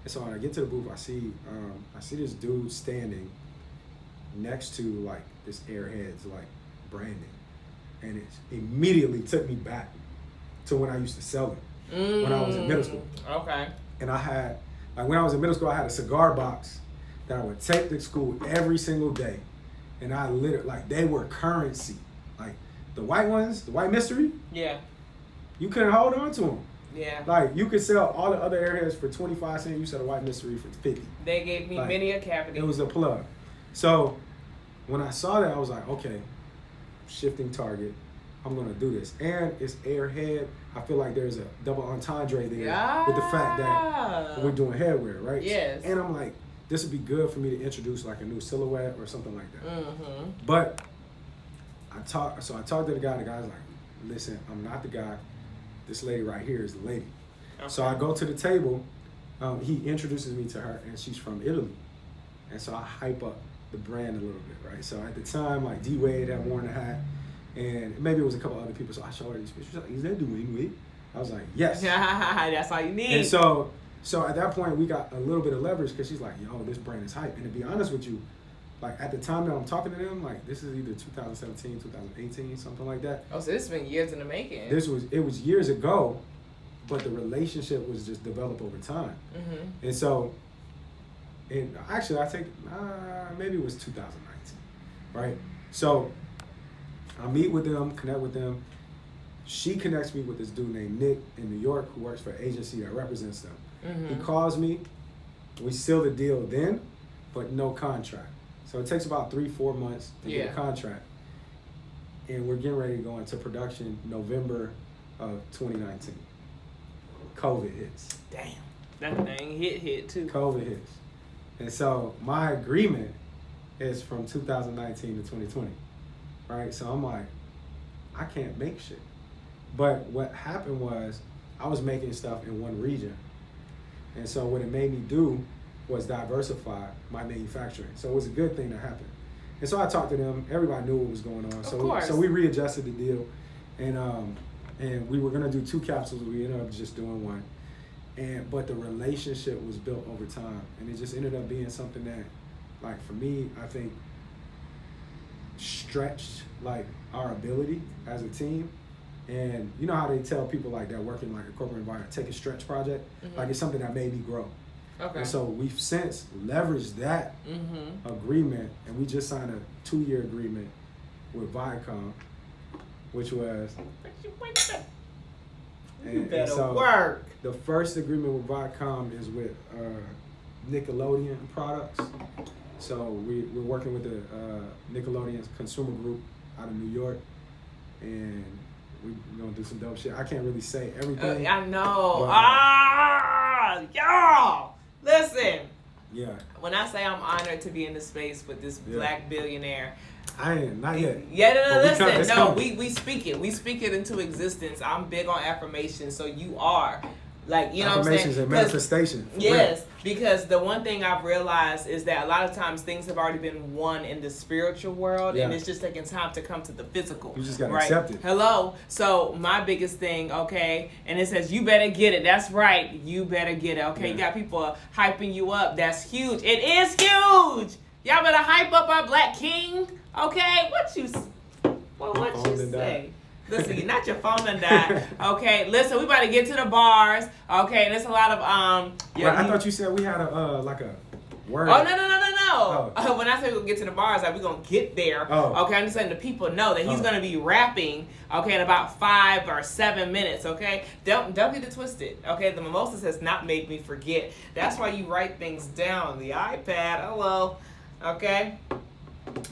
And so when I get to the booth, I see this dude standing next to like this Airheads like branding, and it immediately took me back to when I used to sell them when I was in middle school. Okay. And I had like when I was in middle school, I had a cigar box that I would take to school every single day, and I literally like they were currency. Like the white ones, the white mystery. Yeah. You couldn't hold on to them. Yeah. Like you could sell all the other Airheads for 25 cents. You sell a white mystery for 50. They gave me many a cavity. It was a plug. So when I saw that, I was like, okay, shifting target. I'm gonna do this, and it's Airhead. I feel like there's a double entendre there with the fact that we're doing headwear, right? Yes. And I'm like, this would be good for me to introduce like a new silhouette or something like that. Mm-hmm. But I talked to the guy. The guy's like, listen, I'm not the guy. This lady right here is the lady. Okay. So I go to the table. He introduces me to her, and she's from Italy. And so I hype up the brand a little bit, right? So at the time, like D Wade had worn the hat, and maybe it was a couple other people. So I showed her these pictures. She's like, "Is that Dwayne Wade?" I was like, "Yes." That's all you need. And so at that point, we got a little bit of leverage because she's like, "Yo, this brand is hype." And to be honest with you, like at the time that I'm talking to them, like this is either 2017, 2018, something like that. Oh, so this has been years in the making. It was years ago, but the relationship was just developed over time. Mm-hmm. And so, and actually I take, maybe it was 2019, right? So I meet with them, connect with them. She connects me with this dude named Nick in New York who works for an agency that represents them. Mm-hmm. He calls me, we seal the deal then, but no contract. So it takes about 3-4 months to get a contract. And we're getting ready to go into production November of 2019. COVID hits. Damn. That thing hit too. COVID hits. And so my agreement is from 2019 to 2020. Right? So I'm like, I can't make shit. But what happened was I was making stuff in one region. And so what it made me do was diversify my manufacturing. So it was a good thing that happened. And so I talked to them. Everybody knew what was going on. So we readjusted the deal, and we were gonna do 2 capsules. We ended up just doing 1. But the relationship was built over time, and it just ended up being something that, like, for me, I think stretched like our ability as a team. And you know how they tell people like that work in like a corporate environment, take a stretch project, like it's something that made me grow. Okay. And so we've since leveraged that agreement, and we just signed a 2-year agreement with Viacom, which was. You better so work. The first agreement with Viacom is with Nickelodeon products. So we're working with the Nickelodeon consumer group out of New York, and we're gonna do some dope shit. I can't really say everything. I know. Y'all, listen. Yeah. When I say I'm honored to be in the space with this black billionaire, I ain't, not yet. Yeah, no, listen. We speak it. We speak it into existence. I'm big on affirmation, so you are. Like, you know what I'm saying? Affirmations and manifestation. Yes, because the one thing I've realized is that a lot of times things have already been won in the spiritual world, and it's just taking time to come to the physical. You just got to accept it. Hello. So my biggest thing, okay, and it says, you better get it. That's right. You better get it, okay? You got people hyping you up. That's huge. It is huge. Y'all better hype up our black king, okay? What you say? Listen, not your phone done died. Okay, listen, we about to get to the bars. Okay, there's a lot of I thought you said we had a like a word. Oh no. Oh. When I say we're gonna get to the bars, like we're gonna get there. Oh. Okay, I'm just letting the people know that he's gonna be rapping. Okay, in about 5 or 7 minutes. Okay, don't get it twisted. Okay, the mimosas has not made me forget. That's why you write things down on the iPad. Hello. Okay.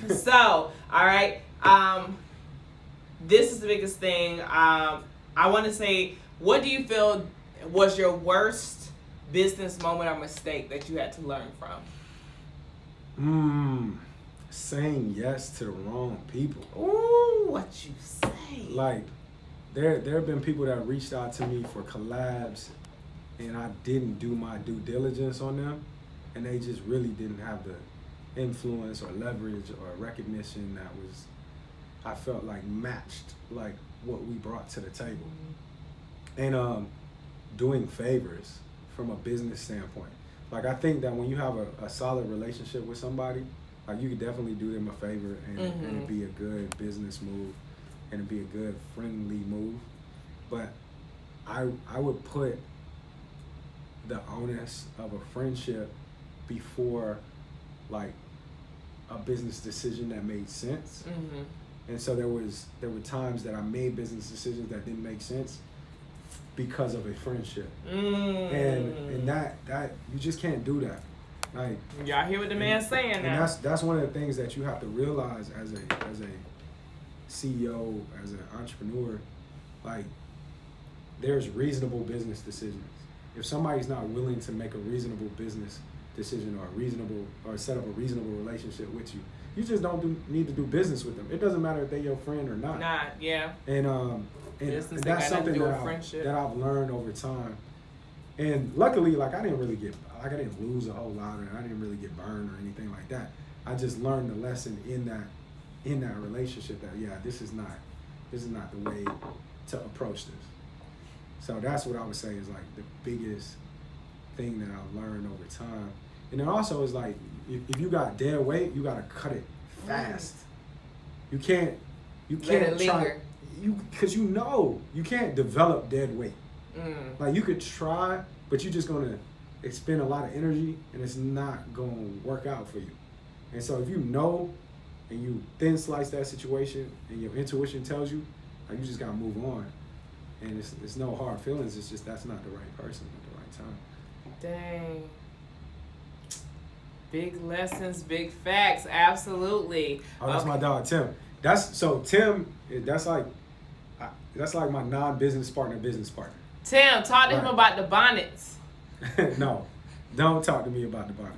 So, all right. This is the biggest thing. I want to say, what do you feel was your worst business moment or mistake that you had to learn from? Saying yes to the wrong people. Ooh, what you say? Like, there have been people that reached out to me for collabs, and I didn't do my due diligence on them, and they just really didn't have the influence or leverage or recognition that was, I felt like, matched like what we brought to the table. And doing favors from a business standpoint. Like, I think that when you have a solid relationship with somebody, like, you could definitely do them a favor and it'd be a good business move and it'd be a good friendly move. But I would put the onus of a friendship before like a business decision that made sense. And so there were times that I made business decisions that didn't make sense because of a friendship. And that you just can't do that. Like, y'all hear what the man's saying now. And that's one of the things that you have to realize as a CEO, as an entrepreneur. Like, there's reasonable business decisions. If somebody's not willing to make a reasonable business decision or set up a reasonable relationship with you, you just don't need to do business with them. It doesn't matter if they're your friend or not. And that's something that I've learned over time. And luckily, like, I didn't lose a whole lot, or I didn't really get burned or anything like that. I just learned the lesson in that relationship that this is not the way to approach this. So that's what I would say is like the biggest thing that I've learned over time. And then also is like, if you got dead weight, you gotta cut it fast. You can't try, because you can't develop dead weight. Like, you could try, but you're just gonna expend a lot of energy and it's not gonna work out for you. And so if you know and you thin slice that situation and your intuition tells you, like, you just gotta move on. And it's no hard feelings, it's just that's not the right person at the right time. Dang. Big lessons, big facts, absolutely. Oh, that's my dog, Tim. Tim, that's like my non-business partner, business partner. Tim, talk to him about the bonnets. No, don't talk to me about the bonnets.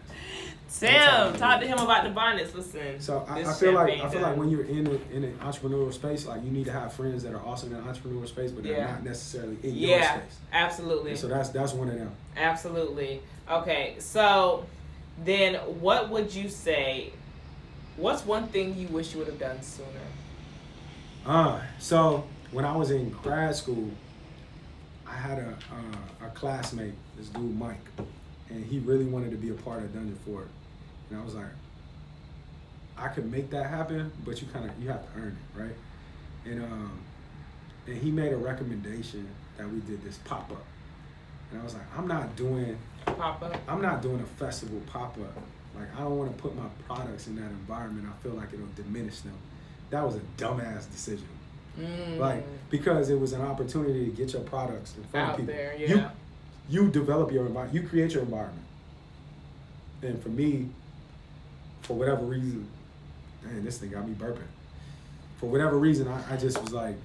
Tim, talk to him about the bonnets. Listen. So I feel like when you're in an entrepreneurial space, like, you need to have friends that are also in an entrepreneurial space, but they're not necessarily in your space. Absolutely. And so that's one of them. Absolutely. Okay, so then what would you say? What's one thing you wish you would have done sooner? So when I was in grad school, I had a classmate, this dude Mike, and he really wanted to be a part of Dungeon Fort, and I was like, I could make that happen, but you have to earn it, right? And he made a recommendation that we did this pop up, and I was like, I'm not doing a festival pop up. Like, I don't want to put my products in that environment. I feel like it'll diminish them. That was a dumbass decision. Like, because it was an opportunity to get your products in front of people. There, yeah. You develop your environment. You create your environment. And for me, for whatever reason, man, this thing got me burping. For whatever reason, I just was like,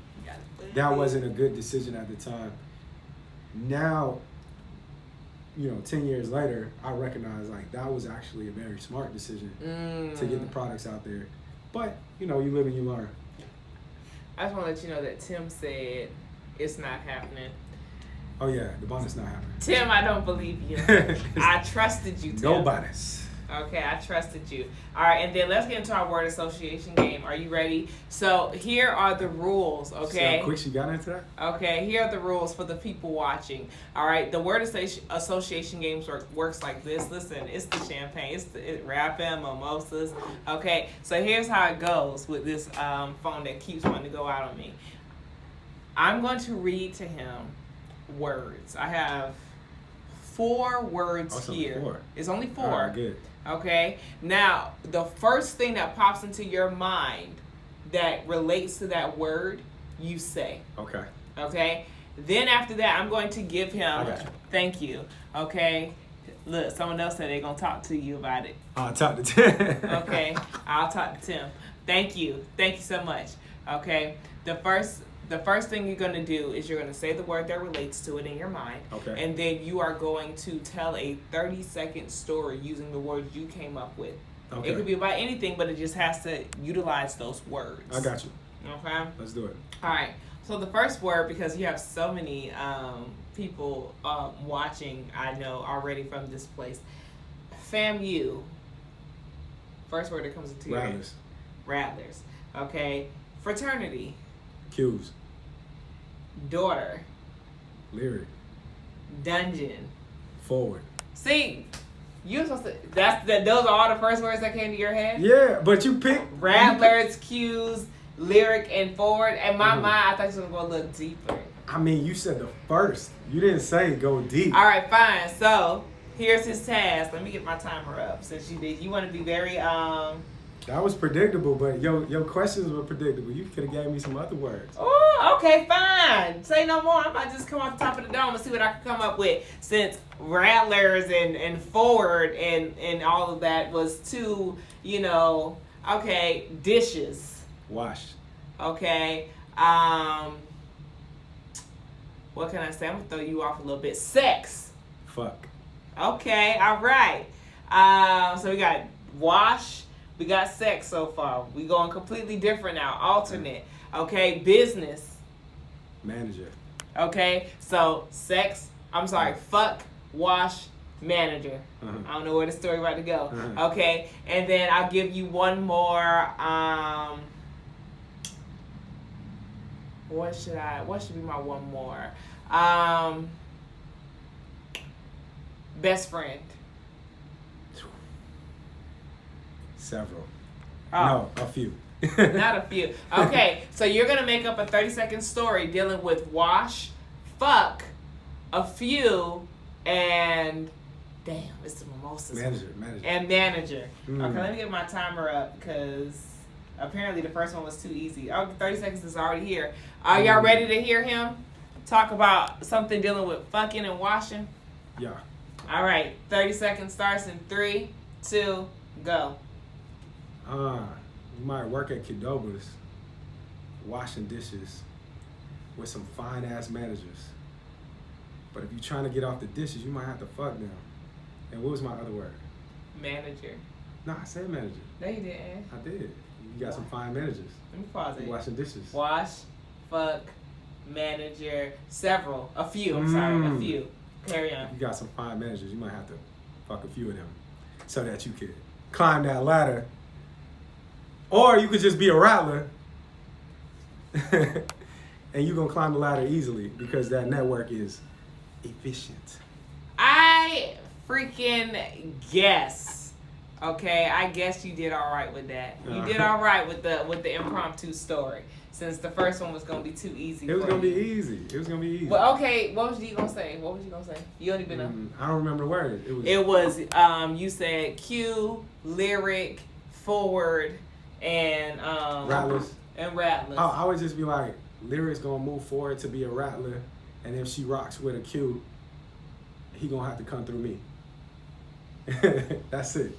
that wasn't a good decision at the time. Now, 10 years later, I recognize like that was actually a very smart decision to get the products out there. But, you live and you learn. I just want to let you know that Tim said it's not happening. Oh, yeah, the bonnet's not happening. Tim, I don't believe you. I trusted you, Tim. No bonnets. Okay, I trusted you. All right, and then let's get into our word association game. Are you ready? So here are the rules, okay? See how quick she got into that? Okay, here are the rules for the people watching. All right, the word association games works like this. Listen, it's the champagne, it's rapping, mimosas. Okay, so here's how it goes with this phone that keeps wanting to go out on me. I'm going to read to him words. I have 4 words here. 4. It's only 4. All right, good. Okay. Now, the first thing that pops into your mind that relates to that word, you say. Okay. Okay. Then after that, I'm going to give him. I got you. Thank you. Okay. Look, someone else said they're gonna talk to you about it. I'll talk to Tim. Okay. I'll talk to Tim. Thank you. Thank you so much. Okay. The first thing you're going to do is you're going to say the word that relates to it in your mind. Okay. And then you are going to tell a 30-second story using the words you came up with. Okay. It could be about anything, but it just has to utilize those words. I got you. Okay? Let's do it. All right. So the first word, because you have so many people watching, I know, already from this place. FAMU. First word that comes into your head. Rattlers. Rattlers. Okay. Fraternity. Q's. Daughter. Lyric. Dungeon. Forward. See, you're supposed to. Those are all the first words that came to your head. Yeah, but you picked Rattlers, cues, lyric, and forward. In my mind, I thought you were gonna go a little deeper. I mean, you said the first. You didn't say go deep. All right, fine. So here's his task. Let me get my timer up. Since you did, you want to be very That was predictable, but your questions were predictable. You could have gave me some other words. Oh, okay, fine. Say no more. I'm about to just come off the top of the dome and see what I can come up with. Since rattlers and forward and all of that was too, okay, dishes. Wash. Okay. What can I say? I'm going to throw you off a little bit. Sex. Fuck. Okay, all right. So we got wash. We got sex so far. We going completely different now. Alternate. Okay, business. Manager. Okay, so fuck, wash, manager. Uh-huh. I don't know where the story about to go. Uh-huh. Okay, and then I'll give you one more. What should be my one more? Best friend. Several. Oh. No, a few. Not a few. Okay, so you're going to make up a 30-second story dealing with wash, fuck, a few, and damn, it's the mimosas. Manager. And manager. Okay, let me get my timer up because apparently the first one was too easy. Oh, 30 seconds is already here. Are y'all ready to hear him talk about something dealing with fucking and washing? Yeah. All right, 30 seconds starts in 3, 2, go. You might work at Qdoba's washing dishes with some fine ass managers. But if you're trying to get off the dishes, you might have to fuck them. And what was my other word? Manager. No, I said manager. No, you didn't. I did. You got some fine managers. Let me pause it. Washing dishes. Wash, fuck, manager, several. A few, I'm sorry, a few. Carry on. If you got some fine managers, you might have to fuck a few of them. so that you could climb that ladder. Or you could just be a rattler and you're going to climb the ladder easily because that network is efficient. I freaking guess. Okay, I guess you did all right with that. You did all right with the impromptu story. Since the first one was gonna be too easy. It was gonna be easy. It was gonna be easy. Well, okay. What was you gonna say? You don't even know. I don't remember the word. It was. You said cue, lyric, forward, and rattlers. And rattlers. I would just be like, lyrics gonna move forward to be a rattler, and if she rocks with a cue, he gonna have to come through me. That's it.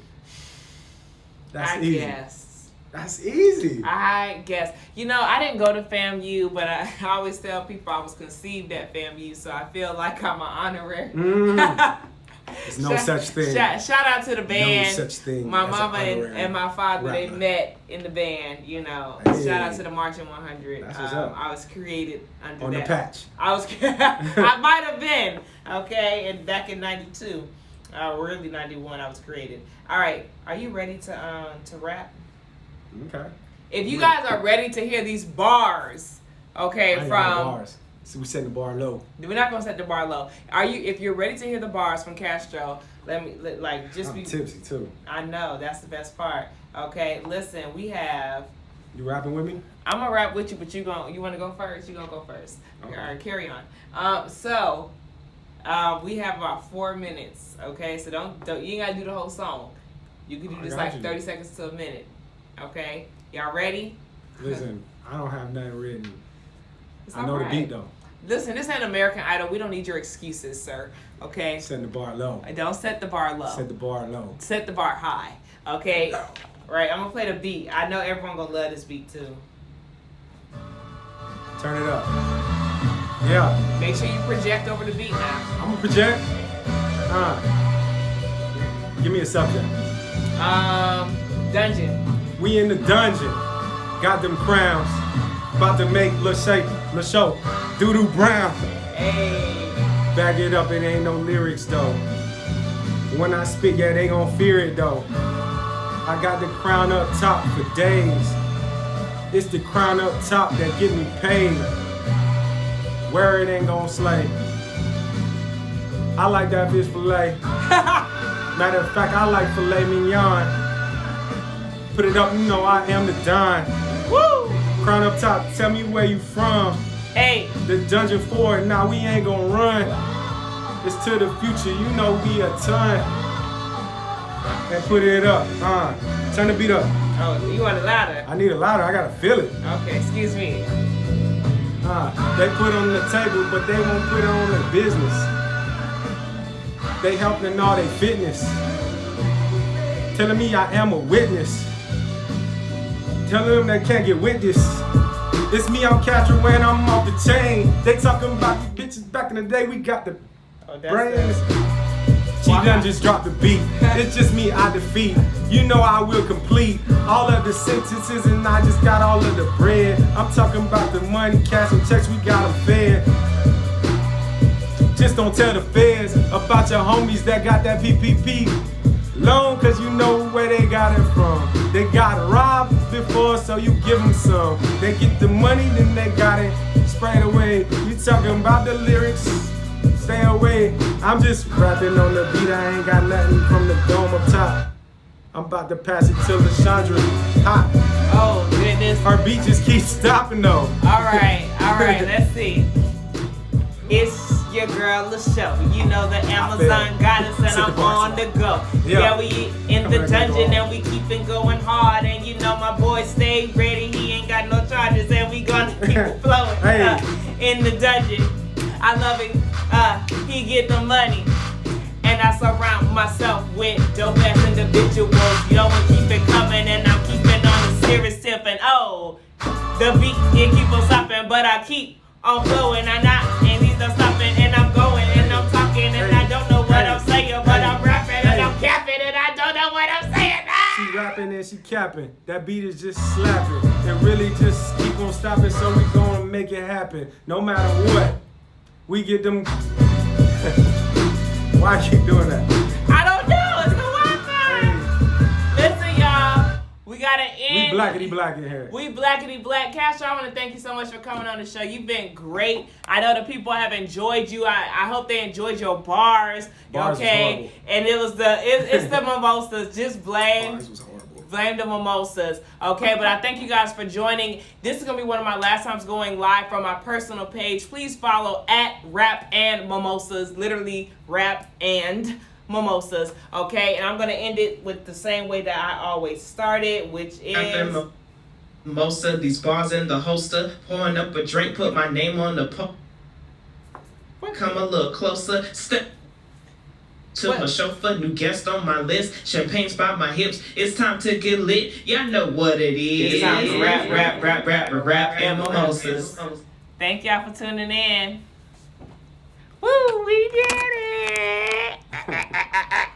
That's easy. Guess. That's easy. I guess. You know, I didn't go to FAMU, but I always tell people I was conceived at FAMU, so I feel like I'm an honorary. There's no such thing. Shout out to the band. No such thing. My mama and my father, they met in the band, you know. Hey. Shout out to the Marching 100. That's what's up. I was created under on that. the patch. I might have been, okay, and back in 92. Really 91 I was created. All right, are you ready to rap? Okay. If you guys are ready to hear these bars, okay, from bars. So we setting the bar low. We're not gonna set the bar low. If you're ready to hear the bars from Castro, I'm tipsy too. I know, that's the best part. Okay, listen, we have. You rapping with me? I'm gonna rap with you, but you wanna go first? You gonna go first? Okay. All right, carry on. We have about 4 minutes. Okay, so don't you ain't gotta do the whole song. You can do this like 30 seconds to a minute. Okay, y'all ready? Listen, I don't have nothing written. It's I know the beat though. Listen, this ain't American Idol. We don't need your excuses, sir. Okay? Setting the bar low. Don't set the bar low. Set the bar low. Set the bar high. Okay? Right, I'm gonna play the beat. I know everyone gonna love this beat too. Turn it up. Yeah. Make sure you project over the beat now. I'm gonna project. Give me a subject. Dungeon. We in the dungeon. Got them crowns. About to make Lil Show. Doo-doo brown. Hey. Back it up, it ain't no lyrics though. When I spit, yeah, they gon' fear it though. I got the crown up top for days. It's the crown up top that get me paid. Where it ain't gon' slay. I like that fish fillet. Matter of fact, I like filet mignon. Put it up, you know I am the Don. Woo! Crown up top, tell me where you from. Hey. The dungeon 4, nah, we ain't gon' run. It's to the future, you know we a ton. And put it up, turn the beat up. Oh, you want it louder? I need it louder, I gotta feel it. Okay, excuse me. They put on the table, but they won't put it on their business. They helping all their fitness. Telling me I am a witness. Telling them they can't get with this. It's me, I'm captured when I'm off the chain. They talking about these bitches back in the day, we got the brains. She done just dropped the beat. It's just me I defeat. You know I will complete all of the sentences and I just got all of the bread. I'm talking about the money, cash and checks, we got them fed. Just don't tell the feds about your homies that got that PPP loan, cause you know where they got it from. They got robbed before, so you give them some. They get the money, then they got it sprayed away. You talking about the lyrics, stay away. I'm just rapping on the beat, I ain't got nothing from the dome up top. I'm about to pass it to LaShondra. Hot. Oh, goodness. Her beat just keeps stopping though. All right, let's see. It's your girl, Lil Show. You know the Amazon got us and I'm on the go. Yeah, we in the dungeon and we keepin' going hard. And you know my boy stay ready, he ain't got no charges. And we gonna keep it flowing in the dungeon. I love it, he get the money. And I surround myself with dope ass individuals. Yo, and keep it coming and I'm keeping on the serious tip. And oh, the beat, it keep on stopping, but I keep on flowing. And he's not stopping and I'm going and I'm talking and I don't know what I'm saying, but I'm rapping and I'm capping and I don't know what I'm saying. She rapping and she capping. That beat is just slapping. And really just keep on stopping, so we gonna make it happen. No matter what, we get them. Why I keep doing that? I don't know. It's the Wi-Fi. gotta end. We blackity black in here. We blackity black. Castro, I want to thank you so much for coming on the show. You've been great. I know the people have enjoyed you. I hope they enjoyed your bars. Bars okay, was and it's the mimosas. Just blame. Bars was horrible. Blame the mimosas. Okay, but I thank you guys for joining. This is going to be one of my last times going live from my personal page. Please follow at Rap and Mimosas. Literally, Rap and Mimosas. Okay, and I'm going to end it with the same way that I always started, which is... Mimosa, these bars in the holster. Pouring up a drink, put my name on the Come a little closer. Step to my chauffeur, new guest on my list. Champagne's by my hips. It's time to get lit. Y'all know what it is. It's time to rap, and mimosas. Thank y'all for tuning in. Woo, we did it!